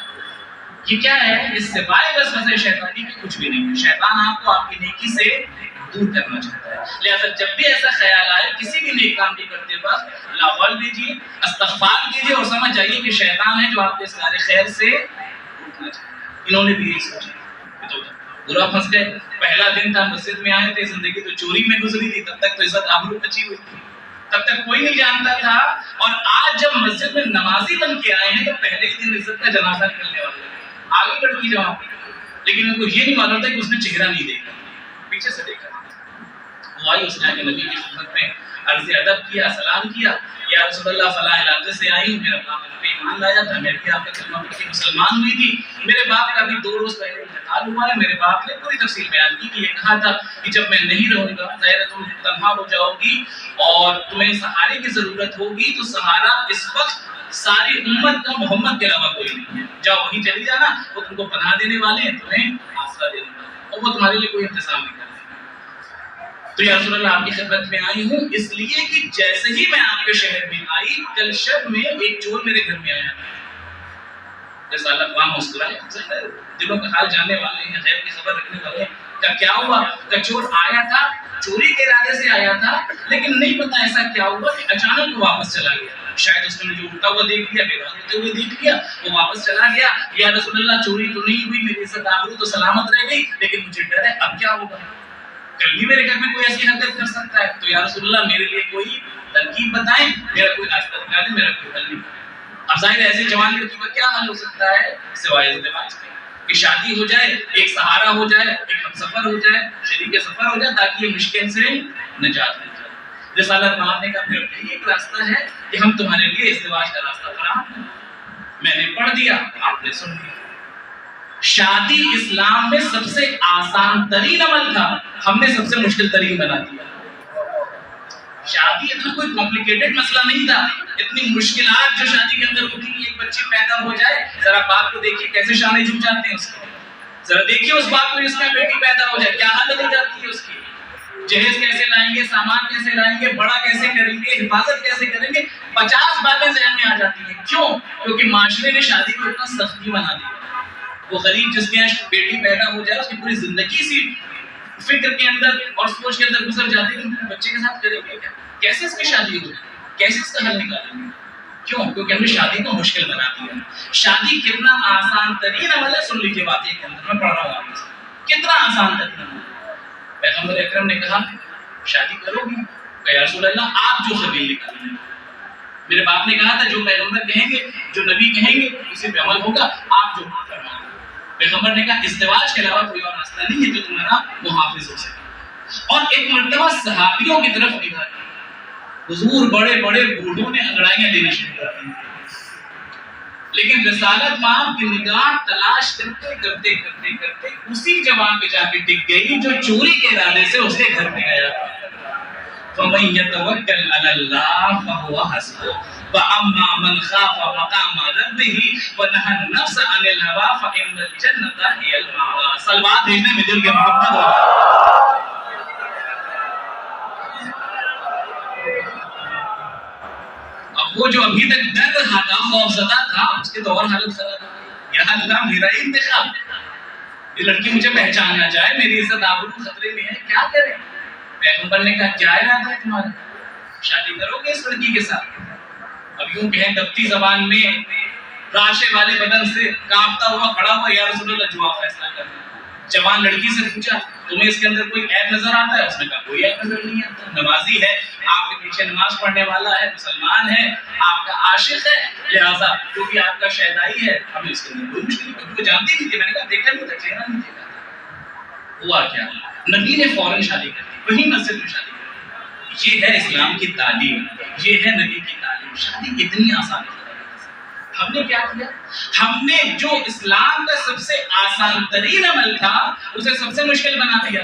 یہ کیا ہے، اس سے سوائے وسوسہ شیطانی کی کچھ بھی نہیں ہے، شیطان آپ کو آپ کی نیکی سے دور کرنا چاہتا ہے۔ لہذا جب بھی ایسا خیال آئے کسی بھی نیک کام کی کرتے وقت لاحول دیجیے، استغفار کیجیے، اور سمجھ جائیے کہ شیطان ہے جو آپ کے سارے خیر سے روکنا چاہتا ہے۔ انہوں نے بھی یہی سوچا، برا پھنس گئے، پہلا دن تھا، مسجد میں آئے تھے، زندگی تو چوری میں گزری تھی، تب تک تو عزت آبرو بچی ہوئی تھی، تب تک کوئی نہیں جانتا تھا، اور آج جب مسجد میں نمازی بن کے آئے ہیں تو پہلے ہی دن عزت کا جنازہ نکلنے والا ہے۔ آگے لڑکی جوان، لیکن ان کو یہ نہیں معلوم تھا کہ اس نے چہرہ نہیں دیکھا، پیچھے سے دیکھا۔ وہ آئی، اس نے آگے نبی کی خدمت میں عرض ادب کیا، سلام کیا، یا رسول اللہ فلاں علاقے سے آئی ہوں، میرا باپ پہ ایمان لایا تھا، میں بھی آپ کا کلمہ پڑھ کے مسلمان ہوئی تھی، میرے باپ کا بھی 2 روز پہلے انتقال ہوا ہے۔ میرے باپ نے پوری تفصیل بیان کی کہ یہ کہا تھا کہ جب میں نہیں رہوں گا ظاہر ہے تم تنہا ہو جاؤ گی اور تمہیں سہارے کی ضرورت ہوگی، تو سہارا اس وقت ساری امت کا محمد کے علاوہ کوئی نہیں ہے، جاؤ وہیں چلی جانا، وہ تم کو پناہ دینے والے ہیں، تمہیں آسرا دینے والے ہیں، اور وہ تمہارے لیے کوئی انتظام نہیں کرتے۔ تو یا رسول اللہ آپ کی خدمت میں آئی ہوں اس لیے کہ جیسے ہی میں آپ کے شہر میں آئی، کل شب میں ایک چور میرے گھر میں آیا تھا۔ رسالت وہاں مسکرائے، دلوں کا حال جاننے والے ہیں، غیب کی خبر رکھنے والے ہیں۔ کہ کیا ہوا؟ کہ چور آیا تھا، چوری کے ارادے سے آیا تھا، لیکن نہیں پتا ایسا کیا ہوا کہ اچانک وہ واپس چلا گیا۔ شاید اس نے مجھے اٹھتا ہوا دیکھ لیا، بیدار ہوتے ہوئے دیکھ لیا، وہ واپس چلا گیا۔ یا رسول اللہ چوری تو نہیں ہوئی، میری عزت آبرو تو سلامت رہ گئی، لیکن مجھے ڈر ہے اب کیا ہوگا، کل بھی میرے گھر میں کوئی ایسی حرکت کر سکتا ہے۔ تو یا رسول اللہ میرے لیے کوئی ترکیب بتائیں، میرا کوئی راستہ نکالیں، میرا کوئی حل نہیں۔ اب ظاہر ہے ایسی جوان لڑکی کا کیا حل ہو سکتا ہے سوائے ازدواج کے، کہ شادی ہو جائے، ایک سہارا ہو جائے، ایک ہم سفر ہو جائے، شریک سفر ہو جائے، تاکہ یہ مشکل سے نجات مل جائے۔ رسالت مآب نے کہا پھر یہی ایک راستہ ہے کہ ہم تمہارے لیے ازدواج کا راستہ فراہم کریں۔ میں نے پڑھ دیا، آپ نے سن لیا۔ شادی اسلام میں سب سے آسان ترین عمل تھا، ہم نے سب سے مشکل ترین بنا دیا۔ شادی اتنا کوئی کمپلیکیٹڈ مسئلہ نہیں تھا، اتنی مشکلات جو شادی کے اندر ہوتی ہیں، ایک بچی پیدا ہو جائے، ذرا باپ کو دیکھیے کیسے شانے جھک جاتے ہیں اس کے، ذرا دیکھیے اس باپ کو، اس کا بیٹی پیدا ہو جائے کیا حالت ہو جاتی ہے اس کی، جہیز کیسے لائیں گے، سامان کیسے لائیں گے، بڑا کیسے کریں گے، حفاظت کیسے کریں گے، 50 باتیں ذہن میں آ جاتی ہیں۔ کیوں؟ کیونکہ معاشرے نے شادی کو اتنا سختی بنا دیا۔ وہ غریب جس کے یہاں بیٹی پیدا ہو جائے، اس کی پوری زندگی سی فکر کے اندر اور سوچ کے اندر گزر جاتی ہے کہ بچے کے ساتھ کریں گے کیا، کیسے اس کی شادی ہو جائے، کیسے اس کا حل نکالیں گے۔ کیوں؟ کیونکہ ہم نے شادی کو مشکل بنا دیا۔ شادی کتنا آسان ترین عمل ہے، سن لیجیے باتیں کے اندر، میں پڑھ رہا ہوں آپ سے، کتنا آسان ترین عمل ہے۔ پیغمبر اکرم نے کہا شادی کرو گی؟ کہ یا رسول اللہ آپ جو سبیل نکالیں گے۔ میرے باپ نے کہا تھا جو پیغمبر کہیں گے، جو نبی کہیں گے، اسی پہ عمل ہوگا، آپ جو فرمائیں۔ پیغمبر نے کہا ازدواج کے علاوہ کوئی اور راستہ نہیں ہے جو تمہارا محافظ ہو سکے۔ اور ایک مرتبہ صحابیوں کی طرف نگاہ کی، حضور بڑے بڑے بوڑھوں نے انگڑائیاں دینا شروع کر دی، لیکن رسالت مآب کی نگاہ تلاش کرتے کرتے کرتے کرتے اسی جوان پہ جا کے ٹک گئی جو چوری کے ارادے سے اس کے گھر میں گیا۔ فَمَن يَتَوَكَّلْ عَلَى اللَّهِ فَهُوَ حَسْبُهُ وَأَمَّا مَنْ خَافَ مَقَامَ رَبِّهِ وَنَهَى النَّفْسَ عَنِ الْهَوَىٰ فَإِنَّ الْجَنَّةَ هِيَ الْمَأْوَىٰ۔ سلوات بھیجنے میں دل کے محبت ہو رہا ہے۔ اب وہ جو ابھی تک ڈر رہا تھا، خوفزدہ تھا، اس کے تو اور حالت خراب ہو گئی۔ یا اللہ میرا ہی انتخاب، یہ لڑکی مجھے پہچان نہ جائے، میری عزت آبرو خطرے میں ہے، کیا کریں؟ پیغمبر نے کہا کیا ارادہ ہے تمہارا، شادی کرو گے اس لڑکی کے ساتھ؟ اب یوں کہیں دبتی زبان میں راشے والے بدن سے کانپتا ہوا کھڑا ہوا، یا رسول اللہ جو آپ فیصلہ کرنا۔ جوان لڑکی سے پوچھا تمہیں اس کے اندر کوئی عیب نظر آتا ہے؟ اس نے کہا کوئی عیب نظر نہیں آتا، نمازی ہے، آپ کے پیچھے نماز پڑھنے والا ہے، مسلمان ہے، آپ کا عاشق ہے، لہٰذا جو بھی آپ کا شہدائی ہے، ہمیں اس کے اندر کوئی مشکل نہیں، وہ جانتی نہیں تھی۔ میں نے کہا دیکھا نہیں تھا، چہرہ نہیں دیکھا۔ ہوا کیا؟ نبی نے فوراً شادی کر دی، وہی مسجد میں شادی کر دی۔ یہ ہے اسلام کی تعلیم، یہ ہے نبی کی تعلیم۔ شادی اتنی آسان ہے۔ ہم نے کیا کیا؟ ہم نے جو اسلام کا سب سے آسان ترین عمل تھا اسے سب سے مشکل بنا دیا،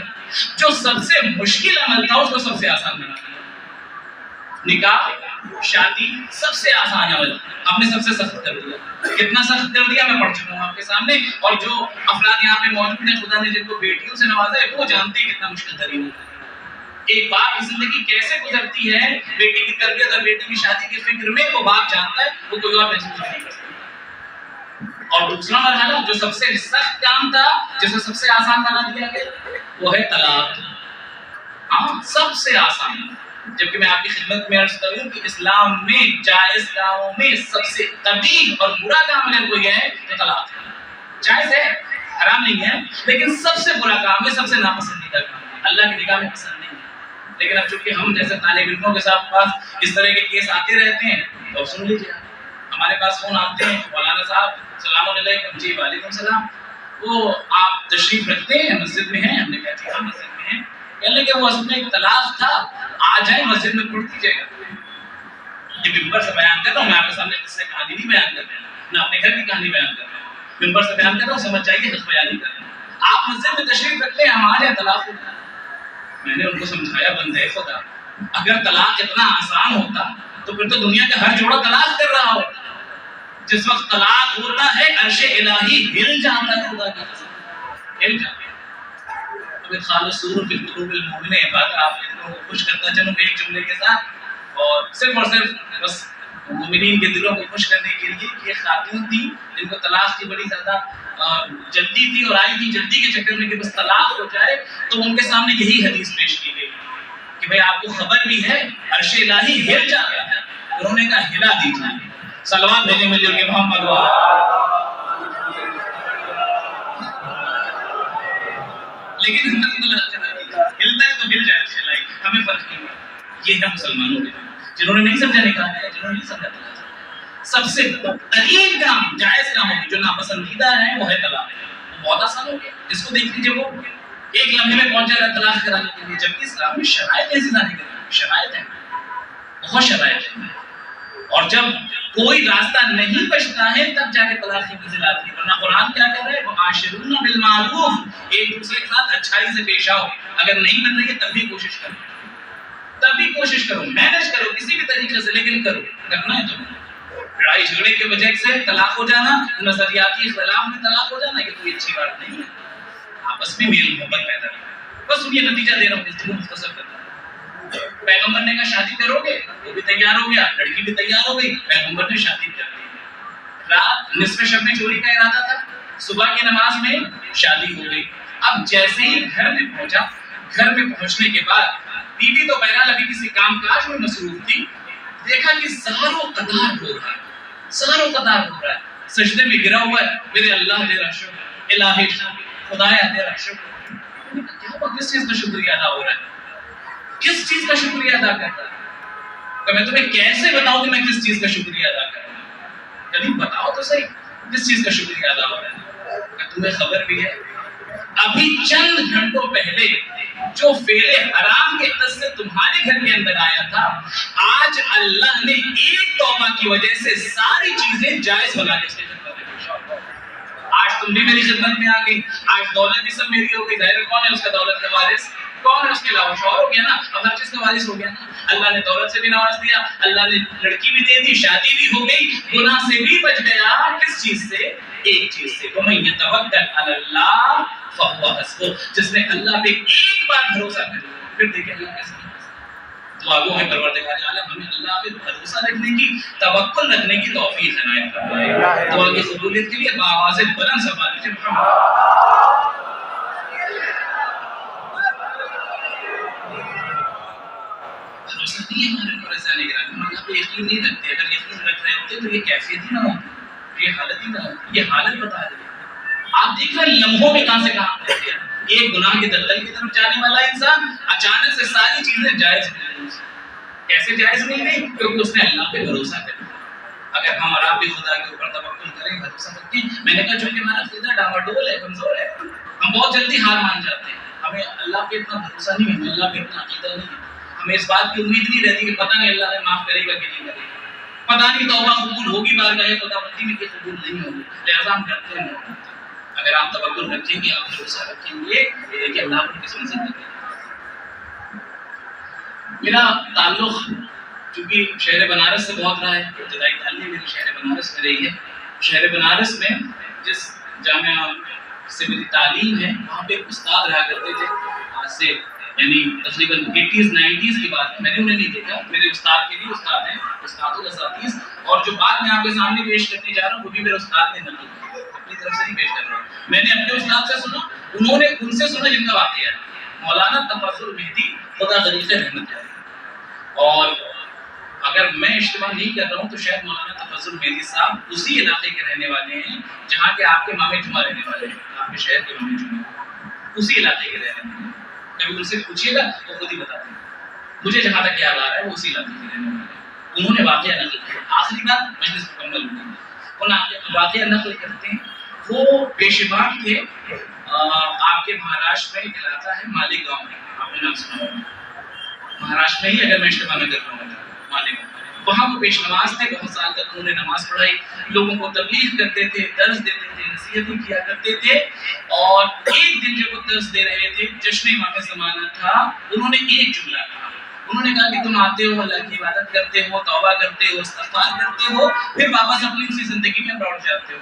جو سب سے مشکل عمل تھا اس کو سب سے آسان بنا دیا۔ نکاح، شادی سب سے آسان عمل ہم نے سب سے سخت کر دیا۔ کتنا سخت کر دیا میں پڑھ چکا ہوں آپ کے سامنے، اور جو افراد یہاں پہ موجود ہیں، خدا نے جن کو بیٹیوں سے نوازا ہے وہ جانتے ہیں کتنا مشکل ترین ہے۔ ایک باپ کی زندگی کیسے گزرتی ہے بیٹی کی تربیت اور بیٹی کی شادی کی فکر میں، وہ باپ جانتا ہے، وہ کوئی اور محسوس نہیں کر سکتا۔ اور دوسرا مرحلہ جو سب سے سخت کام تھا، جسے سب سے آسان بنا دیا گیا، وہ ہے طلاق۔ ہاں، سب سے آسان، جبکہ میں آپ کی خدمت میں عرض کروں کہ اسلام میں جائز کاموں میں سب سے قبیح اور برا کام اگر کوئی ہے تو طلاق ہے۔ جائز ہے، حرام نہیں ہے، لیکن سب سے برا کام ہے، سب سے ناپسندیدہ کام ہے، اللہ کی نگاہ میں پسند نہیں ہے۔ لیکن اب چونکہ ہم جیسے طالب علموں کے ساتھ پاس اس طرح کے کیس آتے رہتے ہیں تو سن لیجیے، ہمارے پاس فون آتے ہیں، مولانا صاحب السلام علیکم، جی وعلیکم السلام، وہ آپ تشریف رکھتے ہیں مسجد میں ہیں؟ ہم نے کہا جی ہاں مسجد میں ہیں، کہنے لگے وہ اصل میں ایک طلاق تھا، آ جائیں مسجد میں پڑھ دیجیے گا. یہ ممبر سے بیان کر رہا ہوں، میں آپ کے سامنے قصے کہانی نہیں بیان کر رہا ہوں، میں اپنے گھر کی کہانی بیان کر رہا ہوں، ممبر سے بیان کر رہا ہوں، سمجھ جائیے حق بیانی کر رہا ہوں. آپ مسجد میں تشریف رکھتے ہیں، ہم آ جائیں طلاق ہوتا. میں نے ان کو سمجھایا بندے خدا، اگر طلاق اتنا آسان ہوتا تو پھر تو دنیا کا ہر جوڑا طلاق کر رہا ہوتا. جس وقت طلاق ہوتا ہے عرش الہی ہل جاتا ہے، خدا کی قسم ہل جاتا ہے. اب خالص سرور فی القلوب المؤمنین، بات آپ لوگوں کو خوش کرتا چلوں ایک جملے کے ساتھ، اور صرف بس مومنین کے دلوں کو خوش کرنے کے لیے کہ یہ خاتون تھی جن کو طلاق کی بڑی زیادہ جلدی تھی اور آئی تھی جلدی کے چکر میں کہ بس طلاق ہو جائے، تو ان کے سامنے یہی حدیث پیش کی گئی کہ بھئی آپ کو خبر بھی ہے عرش الہی ہل جاتا ہے. انہوں نے کہا ہلا دیجیے. صلوات بھیجیں مجھے کہ محمد لیکن ہلتا ہے تو ہل جائے عرش الہی، ہمیں فرق نہیں. یہ ہے مسلمانوں کے جنہوں نے نہیں سمجھا نکاح ہے، جنہوں نے نہیں سمجھا طلاق. سب سے بدترین کام جائز کام ہوگی جو ناپسندیدہ ہے وہ ہے طلاق. بہت آسان ہو گیا، جس کو دیکھ لیجیے وہ ایک لمحے میں پہنچا رہا طلاق کرانے کے لیے، جبکہ اسلام میں شرائط ایسی نہیں کرنا. شرائط ہیں، بہت شرائط ہیں، اور جب کوئی راستہ نہیں بچتا ہے تب جا کے طلاق کی منزل آتی ہے. ورنہ قرآن کیا کہہ رہا ہے؟ وَعَاشِرُوهُنَّ بِالْمَعْرُوفِ، ایک دوسرے کے ساتھ اچھائی سے پیش آؤ. اگر نہیں بن رہی ہے تب بھی کوشش کرو، تب بھی کوشش کرو، مینج کرو کسی بھی طریقے سے، لیکن کرو. کرنا ہے تو لڑائی جھگڑے کے وجہ سے طلاق ہو جانا، نظریاتی اختلاف میں طلاق ہو جانا، یہ کوئی اچھی بات نہیں ہے. آپس میں میل محبت پیدا کرو. بس یہ نتیجہ دے رہا ہوں، اس کو مختصر کرتا ہوں. پیغمبر نے کہا شادی کرو گے، وہ بھی تیار ہو گیا، لڑکی بھی تیار ہو گئی، پیغمبر نے شادی کر دی. رات نصف شب میں چوری کا ارادہ تھا، صبح کی نماز میں شادی ہو گئی. اب جیسے ہی گھر میں پہنچا، گھر میں پہنچنے کے بعد بیوی تو بہرحال ابھی کسی کام کاج میں مصروف تھی، دیکھا کہ زاروں قطار ہو رہا ہے، زاروں قطار ہو رہا ہے، سجدے میں گرا ہوا ہے. میرے اللہ تیرا شکر، الہی خدایا تیرا شکر. کیا ہوا؟ کس چیز کا شکریہ ادا ہو رہا ہے؟ کس چیز کا شکریہ ادا کر رہا ہے؟ کہ میں تمہیں کیسے بتاؤں کہ میں کس چیز کا شکریہ ادا کر رہا ہوں؟ کبھی بتاؤ تو صحیح کس چیز کا شکریہ ادا ہو رہا ہے. کہ تمہیں خبر بھی ہے ابھی چند گھنٹوں پہلے جو فعل حرام کے قصے تمہارے گھر کے اندر آیا تھا، آج اللہ نے ایک توبہ کی وجہ سے ساری چیزیں جائز بنا کے اس کے خدمت میں. آج تم بھی میری خدمت میں آ گئی، آج دولت بھی سب میری ہو گئی. ظاہر کون ہے اس کا دولت کا وارث؟ کون ہے اس کے علاوہ؟ شوہر ہو گیا نا، اب ہر چیز کا وارث ہو گیا نا. اللہ نے دولت سے بھی نواز دیا، اللہ نے لڑکی بھی دے دی، شادی بھی ہو گئی، گناہ سے بھی بچ گیا. کس چیز سے؟ ایک چیز سے. وَمَن يَتَوَکَّلْ عَلَى اللَّهِ فَهُوَ حَسْبُهُ. جس نے اللہ پہ ایک بار بھروسہ کر پھر دیکھیں اللہ کیسے. دعا گو ہے پروردگار عالم ہمیں اللہ پہ بھروسہ رکھنے کی، توکل رکھنے کی توفیق عنایت فرمائے. دعا کی قبولیت کے لیے بآواز بلند سبحان دیجیے محمد. بھروسہ نہیں ہے ہمارے اوپر ایسا نہیں کرا، ہم اللہ پہ یقین نہیں رکھتے. اگر یقین رکھ رہے ہوتے تو یہ کیفیت ہی نہ ہوتی، یہ حالت ہی نہ ہوتی. یہ حالت بتا رہی ہے. آپ دیکھ رہے ہیں لمحوں میں کہاں سے کہاں پہنچ گیا. ایک گناہ کی دلدل کی طرف جانے والا انسان اچانک سے ساری چیزیں جائز مل گئی. کیسے جائز مل گئی؟ کیونکہ اس نے اللہ پہ بھروسہ کر لیا. اگر ہم اور آپ بھی خدا کے اوپر توکل کریں، بھروسہ رکھیں. میں نے کہا چونکہ ہمارا خدا ڈاواڈول ہے، کمزور ہے، ہم بہت جلدی ہار مان جاتے ہیں. ہمیں اللہ پہ اتنا بھروسہ نہیں ہے، ہمیں اللہ پہ اتنا عقیدہ نہیں ہے. ہمیں اس بات کی امید نہیں رہتی کہ پتہ نہیں اللہ نے معاف کرے گا کہ نہیں کرے گا، پتہ نہیں توبہ قبول ہوگی بارگاہ خدا بندی میں کہ قبول نہیں ہوگی. لہٰذا ہم کرتے ہیں. اگر آپ توکل رکھیں گے، آپ بھروسہ رکھیں گے، یہ دیکھیں اللہ پر کس منزل تک ہے. میرا تعلق چونکہ شہر بنارس سے بہت رہا ہے، ابتدائی تعلیم میری شہر بنارس میں رہی ہے. شہر بنارس میں جس جامعہ سے میری تعلیم ہے وہاں پہ ایک استاد رہا کرتے تھے. آج سے یعنی تقریباً 80s 90s کی بات ہے. میں نے انہیں نہیں دیکھا، میرے استاد کے بھی استاد ہیں، استاد الاساتذ. اور جو بات میں آپ کے سامنے پیش کرنے جا رہا ہوں وہ بھی میرے استاد نے نقل کی، اپنی طرف سے نہیں پیش کر رہا ہوں. میں نے اپنے استاد سے سنا، انہوں نے ان سے سنا جن کا واقعہ ہے. مولانا تفضل مہدی خدا غریق رحمت جاری. اور اگر میں اجتماع نہیں کر رہا ہوں تو شاید مولانا تفضل مہدی صاحب اسی علاقے کے رہنے والے ہیں جہاں کے آپ کے مامے جمعہ رہنے والے ہیں. آپ کے شہر کے مامے جمعہ اسی علاقے کے رہنے والے ہیں. کبھی ان سے پوچھیے گا تو خود ہی بتا دیں. مجھے جہاں تک یاد آ رہا ہے وہ اسی علاقے کے رہنے والے ہیں. انہوں نے واقعہ نقل کیا. آخری بات مجلس مکمل ہوگی. ان واقعہ نقل کرتے ہیں وہ پیشوان تھے. آپ کے مہاراشٹر میں ایک علاقہ ہے مالیگاؤں میں، آپ نے کوئی نام سنا ہوگا مہاراشٹر میں ہی اگر میں اجتماع میں کر رہا ہوں مانے میں، وہاں وہ پیش نماز تھے، بہت سال تک انہوں نے نماز پڑھائی، لوگوں کو تبلیغ کرتے تھے، درس دیتے تھے، نصیحتیں کیا کرتے تھے، اور ایک دن جب وہ درس دے رہے تھے، جشن امام زمانہ تھا، انہوں نے ایک جملہ کہا، انہوں نے کہا کہ تم آتے ہو، اللہ کی عبادت کرتے ہو، توبہ کرتے ہو، استغفار کرتے ہو، پھر واپس اپنی اسی زندگی میں لوٹ جاتے ہو،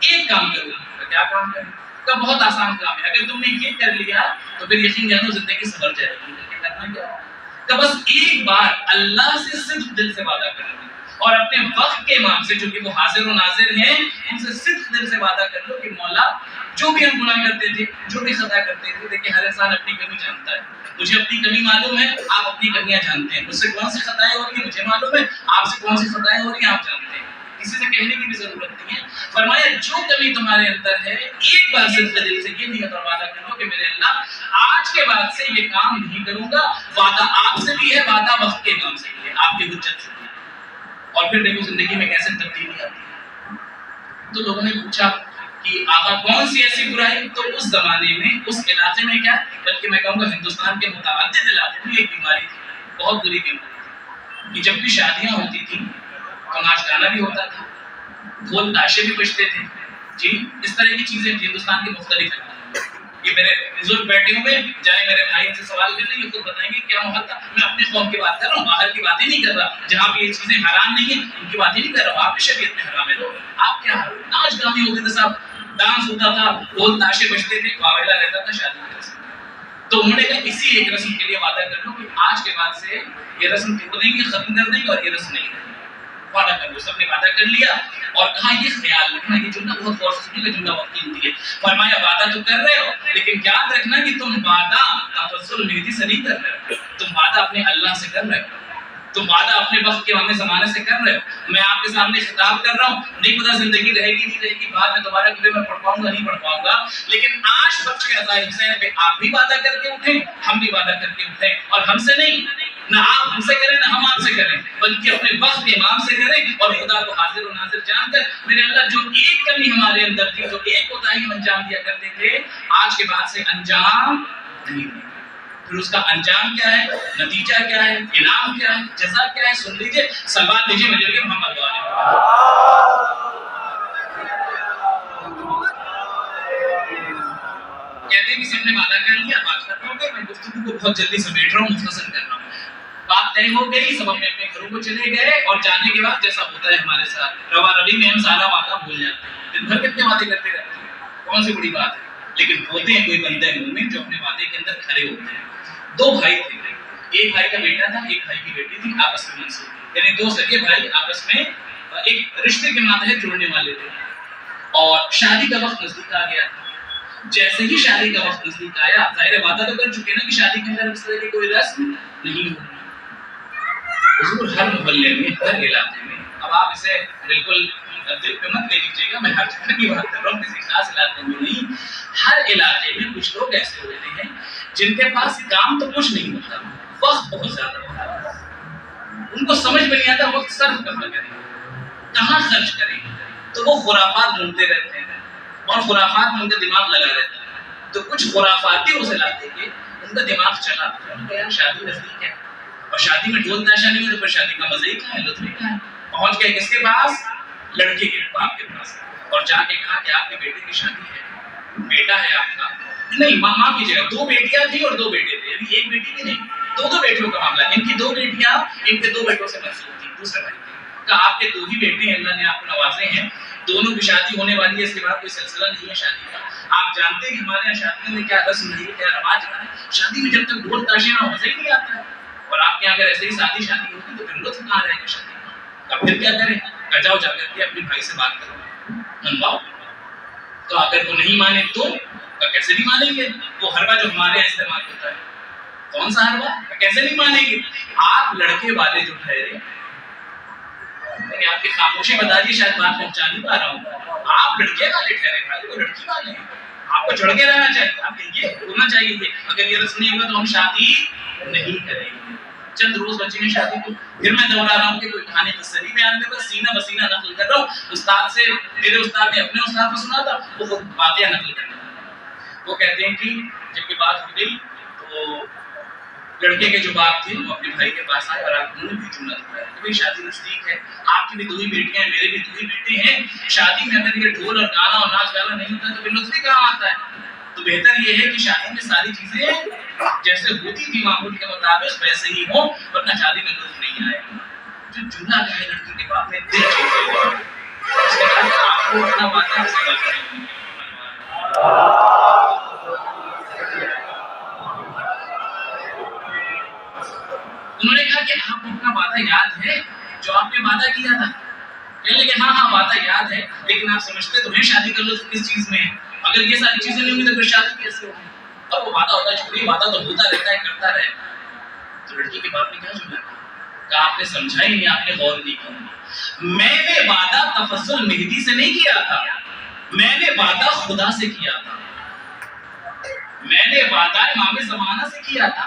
ایک کام کرو، کیا کام کریں؟ کا بہت آسان کام ہے، اگر تم نے یہ کر لیا تو پھر یقین جانو زندگی سنور جائے گی، کرنا کیا ہے؟ کہ بس ایک بار اللہ سے صرف دل سے وعدہ کر لو، اور اپنے وقت کے امام سے جو کہ وہ حاضر و ناظر ہیں، ان سے صرف دل سے وعدہ کر لو کہ مولا جو بھی ہم گناہ کرتے تھے، جو بھی خطا کرتے تھے، دیکھیں ہر انسان اپنی کمی جانتا ہے، مجھے اپنی کمی معلوم ہے، آپ اپنی کمیاں جانتے ہیں، مجھ سے کون سی خطائیں ہو رہی ہیں مجھے معلوم ہے، آپ سے کون سی خطائیں ہو رہی ہیں آپ جانتے ہیں، کسی سے کہنے کی بھی ضرورت نہیں ہے۔ فرمایا جو کمی تمہارے اندر ہے، ایک بار صرف دل سے یہ نیت اور وعدہ کر لو کہ میرے اللہ آج کے بعد سے یہ کام نہیں کروں گا، وعدہ آپ سے بھی ہے، وعدہ وقت کے کام سے بھی ہے، آپ کی حجت سے بھی ہے، اور پھر دیکھو زندگی میں کیسے تبدیلی آتی ہے۔ تو لوگوں نے پوچھا کہ آقا کون سی ایسی برائی؟ تو اس زمانے میں اس علاقے میں کیا، بلکہ میں کہوں گا ہندوستان کے متعدد علاقوں میں ایک بیماری تھی، بہت بری بیماری تھی، کہ جب بھی شادیاں ہوتی تھیں تو ناچ گانا بھی ہوتا تھا، ڈھول تاشے بھی بجتے تھے، جی اس طرح کی چیزیں ہندوستان کے مختلف علاقوں میں۔ یہ میرے بزرگ بیٹھے ہوئے جائے میرے بھائی ان سے سوال کر لیں، یہ خود بتائیں گے کیا محل تھا۔ میں اپنے قوم کی بات کر رہا ہوں، باہر کی باتیں نہیں کر رہا، جہاں بھی یہ چیزیں حرام نہیں ہیں ان کی باتیں نہیں کر رہا ہوں، آپ کی شریعت میں حرام ہے تو آپ کیا ناچ گانے ہوتے تھے صاحب، ڈانس ہوتا تھا، ڈھول تاشے بجتے تھے، واویلا رہتا تھا شادی کی رسم۔ تو انہوں نے کہا اسی ایک رسم کے لیے وعدہ کر لو کہ آج کے بعد سے یہ رسم توڑ دیں گے، ختم کر دیں گے اور یہ رسم نہیں کریں گے، وعدہ کر لو۔ سب نے وعدہ کر لیا اور کہا یہ خیال رکھنا، یہ جملہ بہت غور سے سنیے گا، جملہ بہت قیمتی ہے۔ فرمایا وعدہ تو کر رہے ہو لیکن یاد رکھنا کہ تم وعدہ تفضل مہدی سے نہیں کر رہے ہو، تم وعدہ اپنے اللہ سے کر رہے ہو، تم وعدہ اپنے وقت کے امام زمانے سے کر رہے ہو۔ میں آپ کے سامنے خطاب کر رہا ہوں، نہیں پتا زندگی رہے گی نہیں رہے گی، بعد میں دوبارہ کبھی میں پڑھ پاؤں گا نہیں پڑھ پاؤں گا، لیکن آج بچ کے عزائم حسین پہ آپ بھی وعدہ کر کے اٹھیں، ہم بھی وعدہ کر کے اٹھیں، اور ہم سے نہیں، نہ آپ ہم سے کریں نہ ہم آپ سے کریں، بلکہ اپنے وقت کے امام سے کریں، اور خدا کو حاضر و ناظر جان کر میرے اللہ جو ایک کمی ہمارے اندر تھی، جو ایک کوتاہی ہم انجام دیا کرتے تھے، آج کے بعد سے انجام نہیں دیں۔ پھر اس کا انجام کیا ہے، نتیجہ کیا ہے، انعام کیا ہے، جزا کیا ہے، سن لیجئے، سلوات دیجئے میرے لیے محمد والے۔ کہتے ہیں کہ سب نے وعدہ کر لیا، بات ختم ہو گئی، میں گفتگو کو بہت جلدی سمیٹ رہا ہوں، مختصر کر رہا ہوں۔ بات طے ہو گئی، سب اپنے اپنے گھروں کو چلے گئے، اور جانے کے بعد جیسا ہوتا ہے ہمارے ساتھ روا روی میں ہم سارا وعدہ بھول جاتے ہیں، دن بھر کتنے وعدے کرتے رہتے ہیں، کون سی بڑی بات ہے، لیکن ہوتے ہیں کوئی بندے مومن جو اپنے وعدے کے اندر کھڑے ہوتے ہیں۔ دو بھائی تھے، ایک بھائی کا بیٹا تھا، ایک بھائی کی بیٹی تھی، آپس میں منسوب، یعنی دو سگے بھائی آپس میں ایک رشتے کے ماتحت جڑنے والے تھے، اور شادی کا وقت نزدیک آ گیا تھا۔ جیسے ہی شادی کا وقت نزدیک آیا، ظاہر وعدہ تو کر چکے نا کہ شادی کے اندر اس طرح کی کوئی رسم نہیں ہوگی۔ حضور ہر محلے میں، ہر علاقے میں، اب آپ اسے بالکل دل پہ مت لے لیجیے گا، میں ہر جگہ کی بات کر رہا ہوں، کسی خاص علاقے میں نہیں، ہر علاقے میں کچھ لوگ ایسے ہوتے ہیں جن کے پاس کام تو کچھ نہیں ہوتا، وقت بہت زیادہ ہوتا ہے، ان کو سمجھ میں نہیں آتا وقت صرف کہاں کریں، کہاں خرچ کریں، تو وہ خرافات ڈھونڈتے رہتے ہیں، اور خرافات میں ان کا دماغ لگا رہتا ہے۔ تو کچھ خرافاتی اس علاقے کے، ان کا دماغ چلا، ان کا یار شادی نزدیک ہے، اور شادی میں ڈھول تاشا نہیں ہے، تو پھر شادی کا مزہ ہی کہاں ہے، لطف ہی کہاں ہے۔ پہنچ گئے کس کے پاس؟ لڑکے کے باپ کے پاس، اور جا کے کہا کہ آپ کے بیٹے کی شادی ہے، بیٹا ہے آپ کا، نہیں ماں کی جگہ دو بیٹیاں تھیں اور دو بیٹے تھے، یعنی ایک بیٹی بھی نہیں، دو بیٹیوں کا معاملہ، ان کی دو بیٹیاں ان کے دو بیٹوں سے منسوب تھیں، دوسرے بھائی تھے، کہا آپ کے دو ہی بیٹے ہیں، اللہ نے آپ کو نوازے ہیں، دونوں کی شادی ہونے والی ہے، اس کے بعد کوئی سلسلہ نہیں ہے شادی کا، آپ جانتے ہیں کہ ہمارے یہاں شادیوں میں کیا رسم ہے، کیا رواج ہے، شادی میں جب تک ڈھول تاشے نہ ہو مزہ ہی نہیں آتا ہے، اور آپ کے یہاں اگر ایسے ہی شادی ہوتی تو پھر لطف کہاں رہے گا شادی کا، اب پھر کیا کریں، جاؤ جا کر کے اپنے بھائی سے بات کرو، منواؤ، تو اگر وہ نہیں مانے تو کیسے نہیں مانیں گے، وہ حربہ جو ہمارے یہاں استعمال ہوتا ہے، کون سا حربہ، کیسے نہیں مانیں گے، آپ لڑکے والے جو ٹھہرے، آپ کی خاموشی بتا دیے شاید بات پہنچا نہیں پا رہا ہوں، آپ لڑکے والے ٹھہرے بھائی، وہ لڑکی والے ہیں، آپ کو چڑھ کے رہنا چاہیے، آپ یہ ہونا چاہیے کہ اگر یہ رسم نہیں ہوگا تو ہم شادی نہیں کریں گے۔ چند روز بچے ہیں شادی کو، پھر میں دوہرا رہا ہوں کہ کوئی کہانی تصریح بیان کر رہا، سینہ بسینہ نقل کر رہا ہوں، استاد سے، میرے استاد نے اپنے استاد کو سنا تھا، وہ خود واقعہ نقل کرنا، وہ کہتے ہیں کہ جب یہ بات ہو گئی تو لڑکے کے جو باپ تھے وہ اپنے بھائی کے پاس آئے اور انہوں نے بھی جملہ دکھایا کہ بھائی شادی نزدیک ہے، آپ کی بھی 2 ہی بیٹیاں ہیں، میرے بھی 2 ہی بیٹے ہیں، شادی میں اگر یہ ڈھول اور گانا اور ناچ گانا نہیں ہوتا تو پھر لطف بھی کہاں آتا ہے؟ تو بہتر یہ ہے کہ شادی میں ساری چیزیں جیسے ہوتی تھی معمول کے مطابق ویسے ہی ہوں، ورنہ شادی میں لطف نہیں آئے گا۔ جو جملہ کہا ہے لڑکی کے باپ نے دل چیز ہے، اس نے کہا کہ آپ کو اپنا وعدہ سے کریں۔ انہوں نے کہا کہ آپ کو اپنا وعدہ یاد ہے جو آپ نے وعدہ کیا تھا؟ کہنے لگے ہاں وعدہ یاد ہے، لیکن آپ سمجھتے تو ہیں شادی کا لطف کس چیز میں ہے؟ اگر یہ ساری چیزیں نہیں ہوئی تو پھر شادی کیسے ہوگی؟ اور وہ وعدہ ہوتا ہے، چھوڑیے وعدہ تو ہوتا رہتا ہے، کرتا رہے۔ تو لڑکی کے باپ نے کیا جملہ کہا؟ آپ نے سمجھا ہی نہیں، آپ نے غور نہیں کیا۔ میں نے وعدہ تفضل مہدی سے نہیں کیا تھا، میں نے وعدہ خدا سے کیا تھا، میں نے وعدہ امام زمانہ سے کیا تھا۔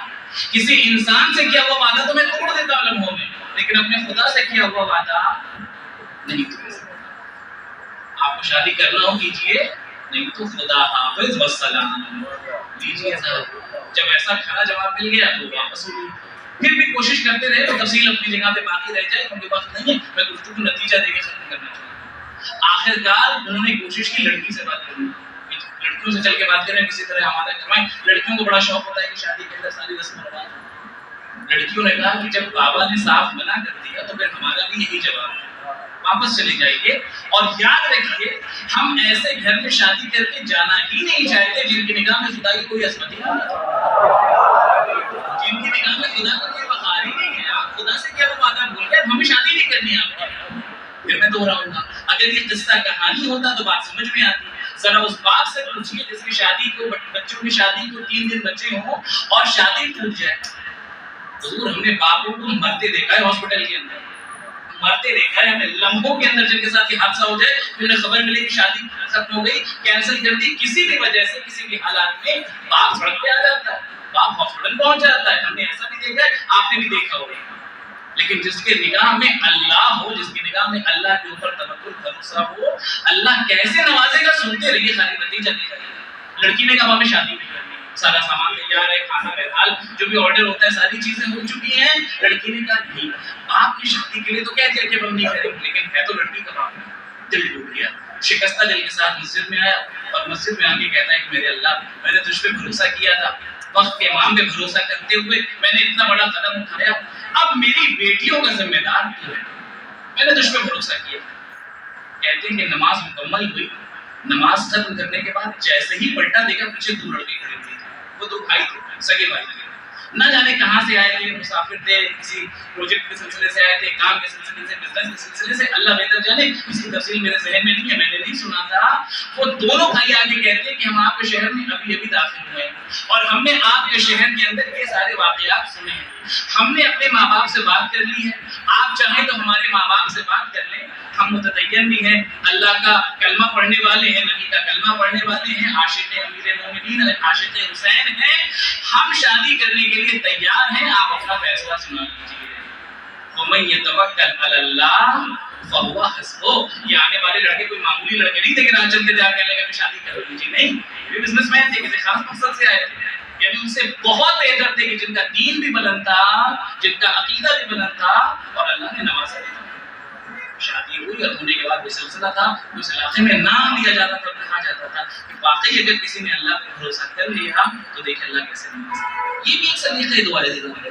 کسی انسان سے کیا ہوا وعدہ تو میں توڑ دیتا ہوں لمحوں میں، لیکن اپنے خدا سے کیا ہوا وعدہ نہیں توڑ سکتا۔ آپ کو شادی کرنا ہو کیجئے، نہیں تو خدا حافظ والسلام دیجئے صاحب۔ جب ایسا کھڑا جواب مل گیا تو واپس ہو گئی۔ پھر بھی کوشش کرتے رہے تو تفصیل اپنی جگہ پہ باقی رہ جائے، کیونکہ وقت نہیں ہے، میں گفتگو کو نتیجہ دے کے ختم کرنا چاہتا ہوں۔ آخرکار انہوں نے کوشش کی لڑکی سے بات کرنے کی، لڑکیوں سے چل کے بات کریں، کسی طرح آمادہ کروائیں۔ لڑکیوں کو بڑا شوق ہوتا ہے کہ شادی کے اندر ساری رسم و رواج ہو۔ لڑکیوں نے کہا کہ جب بابا نے صاف منع کر دیا تو پھر ہمارا بھی یہی جواب ہے، واپس چلے جائیے اور یاد رکھیے ہم ایسے گھر میں شادی کر کے جانا ہی نہیں چاہتے جن کی نگاہ میں خدا کی کوئی عظمت ہی نہیں ہے، جن کی نگاہ میں خدا کا کوئی وقار ہی نہیں ہے۔ آپ خدا سے کیا وہ وعدہ بھول گئے، ہمیں شادی نہیں کرنی ہے آپ کی۔ پھر میں دوہراؤں گا، اگر یہ قصہ کہانی ہوتا تو بات سمجھ میں آتی۔ ذرا اس باپ سے پوچھیے جس کی شادی کو، بچوں کی شادی کو 3 دن بچے ہوں اور شادی ٹوٹ جائے۔ حضور ہم نے باپوں کو مرتے دیکھا ہے ہاسپٹل کے اندر، مرتے دیکھا ہے ہمیں لمحوں کے اندر، جن کے ساتھ یہ حادثہ ہو جائے پھر انہیں خبر ملے کہ شادی ختم ہو گئی، کینسل کر دی، کسی بھی وجہ سے کسی بھی حالات میں باپ سڑک پہ آ جاتا ہے، باپ ہاسپٹل پہنچ جاتا ہے۔ ہم نے ایسا بھی دیکھا ہے، آپ نے بھی دیکھا ہوگا۔ لیکن جس کے نگاہ میں اللہ ہو، جس کی نگاہ میں اللہ کے اوپر توکل بھروسہ ہو، اللہ کیسے نوازے گا سنتے رہیے، خالی نتیجہ نکلے۔ لڑکی نے کہا ہمیں شادی نہیں کرنی، سارا سامان تیار ہے، کھانا بہرحال جو بھی آرڈر ہوتا ہے ساری چیزیں ہو چکی ہیں۔ لڑکی نے کہا نہیں، باپ کی شادی کے لیے تو کہہ دیا کہ ہم نہیں کریں گے، لیکن ہے تو لڑکی کا باپ ہے۔ دل ٹوٹ گیا، شکستہ دل کے ساتھ مسجد میں آیا اور مسجد میں آ کے کہتا ہے کہ میرے اللہ، میں نے تجھ پہ بھروسہ کیا تھا، وقت کے امام پہ بھروسہ کرتے ہوئے میں نے اتنا بڑا قدم اٹھایا، اب میری بیٹیوں کا ذمہ دار تو ہے، میں نے تجھ پہ بھروسہ کیا۔ کہتے ہیں کہ نماز مکمل ہوئی، نماز ختم کرنے کے بعد جیسے ہی پلٹا دیکھا پیچھے 2 لڑکے کھڑے ہوئے تھے، وہ 2 بھائی تھے، سگے بھائی تھے، نہ جانے کہاں سے آئے تھے، مسافر تھے، کسی پروجیکٹ کے سلسلے سے آئے تھے، کام کے سلسلے سے، بزنس کے سلسلے سے، اللہ بہتر جانے، اس کی تفصیل میرے ذہن میں نہیں ہے، میں نے نہیں سنا تھا۔ وہ دونوں بھائی آگے کہتے ہیں کہ ہم آپ کے شہر میں ابھی ابھی داخل ہوئے ہیں اور ہم نے آپ کے شہر کے اندر یہ سارے واقعات سنے ہیں، ہم نے اپنے ماں باپ سے بات کر لی ہے، آپ چاہیں تو ہمارے ماں باپ سے بات کر لیں، ہم متدین بھی ہیں، اللہ کا کلمہ پڑھنے والے ہیں، نبی کا کلمہ پڑھنے والے ہیں، عاشق امیر مومنین عاشق حسین ہیں، ہم شادی کرنے کے لیے تیار ہیں، آپ اپنا فیصلہ سنا لیجیے۔ وَمَن يَتَوَكَّلْ عَلَى اللَّهِ فَهُوَ حَسْبُهُ۔ یہ آنے والے لڑکے کوئی معمولی لڑکے نہیں تھے کہ راہ چلتے جا کے لگے کہ شادی کر لیجیے، نہیں، یہ بزنس مین تھے، کسی خاص مقصد سے آئے تھے، یعنی ان سے بہت بہتر تھے کہ جن کا دین بھی بلند تھا، جن کا عقیدہ بھی بلند تھا، اور اللہ نے نوازا بھی تھا۔ شادی ہوئی اور ہونے کے بعد یہ سلسلہ تھا، اس علاقے میں نام لیا جاتا تھا، کہا جاتا تھا کہ واقعی اگر کسی نے اللہ پر بھروسہ کر لیا تو دیکھیں اللہ کیسے نوازا۔ یہ بھی ایک سلیقہ ہے دعا لینے کا،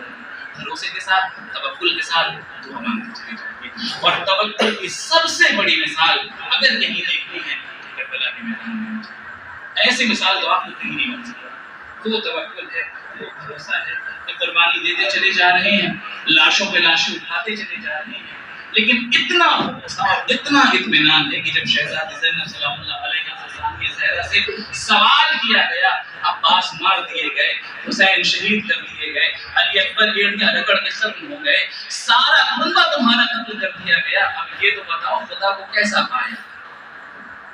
بھروسے کے ساتھ، توکل کے ساتھ دعا مانگتے چلے جائیے۔ اور توکل کی سب سے بڑی مثال اگر کہیں دیکھنی ہے تو کربلا کے میدان میں، ایسی مثال تو آپ کو کہیں نہیں مل سکتی۔ وہ توکل ہے، وہ بھروسہ ہے، قربانی دیتے چلے جا رہے ہیں، لاشوں پہ لاشیں اٹھاتے چلے جا رہے ہیں، لیکن اتنا بھروسہ اور اتنا اطمینان ہے کہ جب شہزادی زینب سلام اللہ علیہا سے ثانیہ زہرا سے سوال کیا گیا، عباس مار دیے گئے، حسین شہید کر دیے گئے، علی اکبر ایڑیاں رگڑ کے ختم ہو گئے، سارا خندہ تمہارا قتل کر دیا گیا، اب یہ تو بتاؤ خدا کو کیسا پایا؟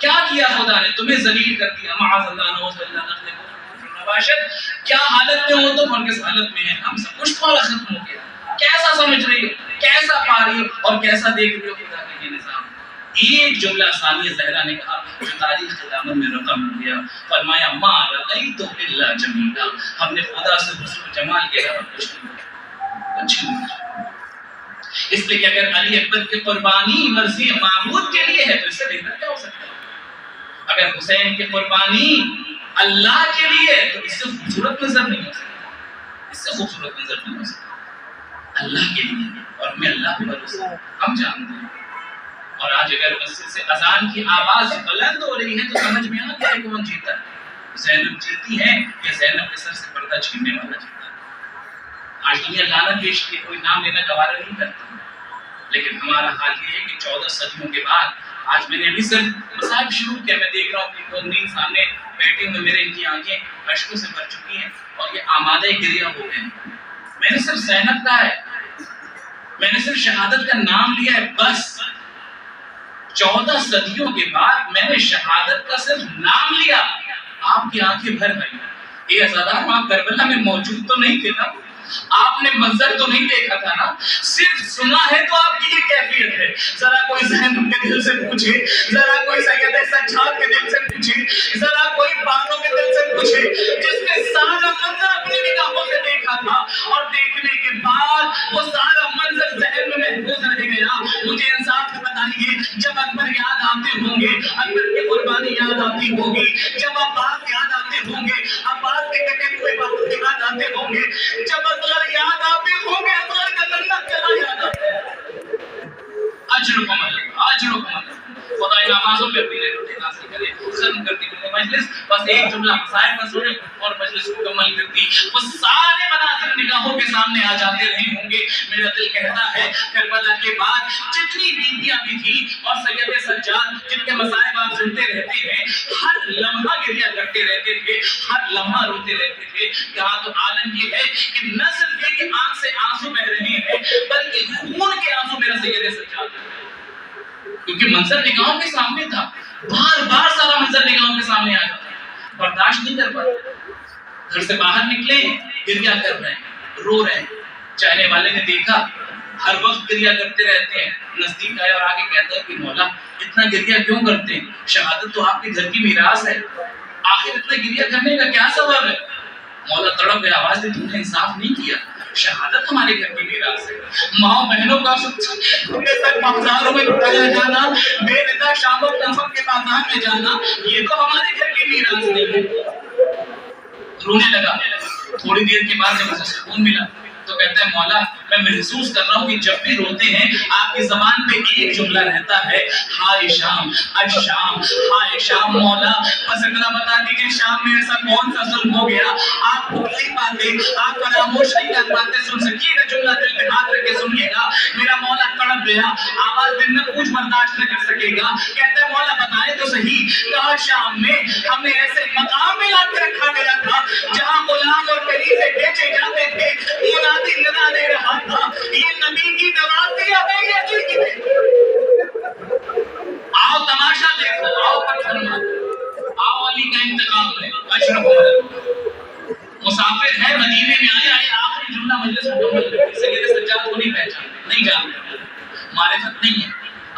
کیا کیا خدا نے؟ تمہیں ذلیل کر دیا، معاذ اللہ نعوذ باللہ نقل نباشد، کیا حالت میں ہو تم اور کس حالت میں ہیں؟ ہم سب کچھ تمہارا ختم ہو گیا، کیسا سمجھ رہی ہو، کیسا پا رہی ہو اور کیسا دیکھ رہی ہو خدا کا یہ نظام؟ ایک جملہ ثانیہ زہرا نے کہا جو تاریخ کے دامن میں رقم ہو گیا، فرمایا ما رأیت الا جمیلا، ہم نے خدا سے حسن و جمال کے علاوہ کچھ نہیں دیکھا۔ اس لیے کہ اگر علی اکبر کی قربانی مرضی معبود کے لیے ہے تو اس سے بہتر کیا ہو سکتا ہے؟ اگر حسین کی قربانی اللہ کے لیے ہے تو اس سے خوبصورت نظر نہیں ہو سکتا، اس سے خوبصورت نظر نہیں ہو سکتا، اللہ کے لیے اور ہمیں اللہ پہ بھروسہ ہم جانتے ہیں۔ اور آج اگر مسجد سے اذان کی آواز بلند ہو رہی ہے تو سمجھ میں آ گیا کون جیتا ہے، زینب جیتی ہے یا زینب کے سر سے پردہ چھیننے والا جیتا ہے۔ آج دنیا لعنت پیش کی کوئی نام لینا گوارا نہیں کرتا، لیکن ہمارا حال یہ ہے کہ 14 صدیوں کے بعد آج میں نے ابھی صرف مصائب شروع کیا، میں دیکھ رہا ہوں کہ مومنین سامنے بیٹھے ہوئے میرے ان کی آنکھیں اشکوں سے بھر چکی ہیں اور یہ آمادہ گریہ ہو گئے ہیں۔ میں نے صرف زینب کا ہے، میں نے صرف شہادت کا نام لیا ہے، بس 14 صدیوں کے بعد میں نے شہادت کا صرف نام لیا، آپ کی آنکھیں بھر گئی۔ یہ عزادار آپ کربلا میں موجود تو نہیں تھے نا، آپ نے منظر تو نہیں دیکھا تھا نا، صرف سنا ہے تو آپ کی یہ کیفیت ہے۔ ذرا کوئی زینب کے دل سے پوچھے، ذرا کوئی سید سجاد کے دل سے پوچھے، ذرا کوئی بانو کے دل سے پوچھے جس نے سارا منظر اپنی نگاہوں سے دیکھا تھا اور دیکھنے کے بعد وہ سارا منظر ذہن میں محفوظ رہ گیا۔ مجھے انصاف سے بتائیے، جب اکبر یاد آتے ہوں گے، اکبر کی قربانی یاد آتی ہوگی، جب عباس یاد آتے ہوں گے، عباس کے کٹے ہوئے بازو یاد آتے ہوں گے، جب اصغر یاد آتے ہوں گے، اصغر کا ننھا چہرہ یاد آتا ہے۔ اجرکم اللہ، اجرکم اللہ۔ خدا ان آوازوں پہ اپنی رحمت نازل کرے۔ ختم کرتی ہوں مجلس، بس ایک جملہ مسائل پر سنے اور مجلس مکمل کرتی۔ وہ سارے مناظر نگاہوں کے سامنے آ جاتے رہے ہوں گے۔ میرا دل کہتا ہے کربلا کے بعد جتنی بیتیاں بھی تھی اور سید سجاد جن کے مصائب آپ سنتے رہتے ہیں، ہر لمحہ گریہ کرتے رہتے تھے، ہر لمحہ روتے رہتے تھے۔ یہاں تو عالم یہ ہے کہ نہ صرف یہ کہ آنکھ سے آنسو بہ رہے ہیں بلکہ خون کے آنسو میرا سید سجاد ہے، کیونکہ منظر نگاہوں کے سامنے تھا، بار بار سارا منظر نگاہوں کے سامنے آ جاتا ہے، برداشت نہیں کر پاتے۔ گھر سے باہر نکلے گریہ کر رہے ہیں، رو رہے ہیں، چاہنے والے نے دیکھا ہر وقت گریہ کرتے رہتے ہیں، نزدیک آیا اور آگے کہتا ہے کہ مولا اتنا گریہ کیوں کرتے ہیں؟ شہادت تو آپ کے گھر کی میراث ہے، آخر اتنا گریہ کرنے کا کیا سبب ہے؟ مولا تڑپ گئے، آواز دی، تم نے انصاف نہیں کیا، شہادت ہمارے گھر کی میراث ہے۔ ماں بہنوں کا بازاروں میں لٹایا جانا، بے ندا شام و کوفہ کے بازار میں جانا، یہ تو ہمارے گھر کی میراث نہیں ہے۔ رونے لگا، تھوڑی دیر کے بعد جب اسے سکون ملا تو کہتا ہے مولا میں محسوس کر رہا ہوں کہ جب بھی روتے ہیں آپ کی زبان پہ ایک جملہ رہتا ہے، ہائے شام، الشام، ہائے شام۔ مولا بس اتنا بتا دیجیے شام میں ایسا کون سا ظلم ہو گیا آپ بھول نہیں پاتے، آپ فراموش نہیں کر پاتے۔ سن سکیے گا جملہ، دل پہ ہاتھ رکھ کے سنیے گا۔ میرا مولا تڑپ گیا، آواز دل میں کچھ برداشت نہ کر سکے گا، کہتا ہے مولا بتائے تو صحیح، کہا شام میں ہمیں ایسے مقام میں لا کے رکھا گیا تھا جہاں غلام اور کلیسے بیچے جاتے تھے، منادی ندا دے رہا تھا یہ نبی کی نوازی ہے یا دل کی ہے؟ آؤ تماشا دیکھو، آؤ پتھر مارو، آؤ علی کا انتقام ہے۔ اشرف مسافر ہے، مدینے میں آیا ہے، آخری جملہ مجلس مکمل کرتی، سید سجاد کو نہیں پہچانتے، نہیں جانتے، معرفت نہیں ہے،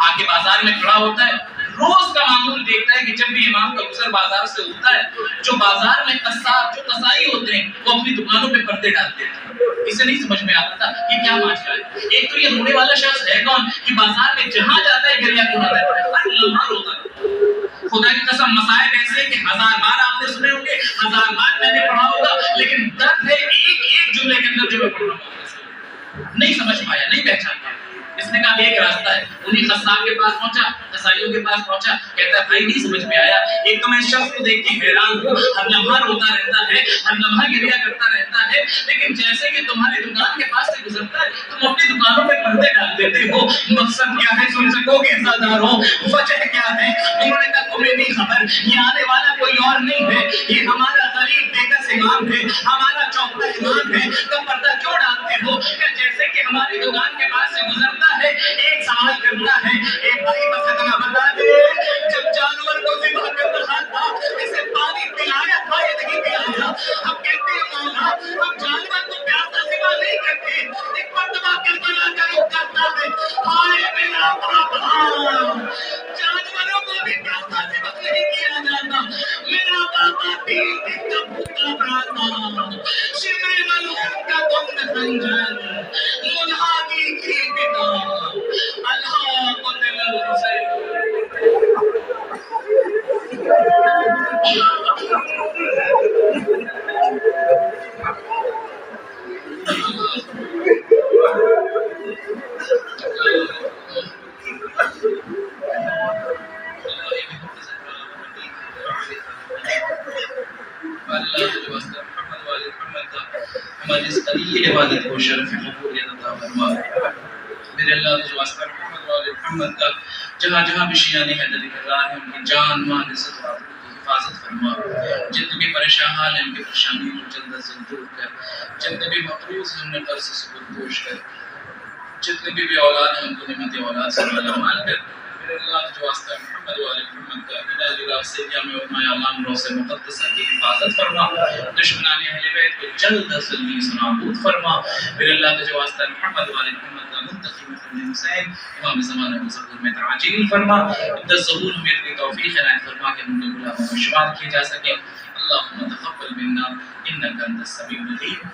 آگے بازار میں کھڑا ہوتا ہے، روز کا معمول دیکھتا ہے کہ جب بھی امام کا گزر بازار سے ہوتا ہے، جو بازار میں قصاب، جو قصائی ہوتے ہیں وہ اپنی دکانوں پہ پردے ڈالتے ہیں۔ اسے نہیں سمجھ میں آتا تھا یہ کیا ماجرا ہے، ایک تو یہ رونے والا شخص ہے کون کہ بازار میں جہاں جاتا ہے گریہ کھڑا رہتا ہے، ہر لمحہ روتا ہے۔ خدا کی قسم مسائل ایسے کہ 1000 بار آپ نے سنے ہوں گے، 1000 بار میں نے پڑھا ہوگا، لیکن درد ہے ایک ایک جملے کے اندر جو میں پڑھ رہا ہوں، نہیں سمجھ پایا، نہیں پہچان پایا۔ اس نے کہا ایک راستہ ہے، انہی قصاب کے پاس پہنچا، قصائیوں کے پاس پہنچا، کہتا ہے بھائی نہیں سمجھ میں آیا، ایک تو میں اس شخص کو دیکھ کے حیران ہوں، ہر لمحہ روتا رہتا ہے، ہر لمحہ گریہ کرتا رہتا ہے، لیکن جیسے کہ تمہاری دکان کے پاس سے گزرتا ہے تم اپنی دکانوں پہ پردے ڈال دیتے ہو، مقصد کیا ہے سن سکو گے عزاداروں، وجہ کیا ہے؟ انہوں نے کہا تمہیں نہیں خبر، یہ آنے والا کوئی اور نہیں ہے، یہ ہمارا غریب بےکس امام ہے، ہمارا چوکتا امام ہے، تو پردہ کیوں ڈالتے ہو؟ کہ جیسے کہ ہماری دکان کے پاس سے گزرتا ہے ایک سوال کرتا ہے، اے بھائی بس اتنا بتا دے جب جانور کو ذبح کر رہا تھا اسے پانی پلایا تھا یا نہیں پلایا؟ ہم کہتے ہیں مولا ہم جانور کو پیاسا ذبح نہیں کرتے، ایک مرتبہ کربلا کا رخ کرتا ہے، ہائے میرا بابا محمد اس قلیل عبادت کو شرف قبولیت عطا فرما۔ میرے اللہ تجھے واسطہ محمد و آل محمد کا جہاں جہاں بھی شیعہ حیدری کر رہا ہے ان کی جان مال عزت و آبرو کی حفاظت فرما۔ جتنے بھی پریشان حال ہیں ان کی پریشانیوں کو جلد از جلد دور کر، جتنے بھی مقروض ہیں انہیں قرض سے سبکدوش کر، جتنے بھی اولاد ہیں ان کو نعمت اولاد سے مالا مال کر۔ میرے اللہ تجھے واسطہ محمد و آل محمد کا الہ الہ سیدہ میں علماء اعلام روز مقدسہ کی حفاظت فرما، دشمنان اہل بیت کو جلد از جلد نابود فرما۔ میرے اللہ تجھے واسطہ محمد و آل محمد کا منتقم حسین امام زمانہ کو ظہور میں تعجیل فرما، عدت ظہور میں اتنی توفیق عنایت فرما کہ ان کے غلاموں کو شمار کیے جا سکے۔ اللہم تقبل منا انک انت السمیع العلیم۔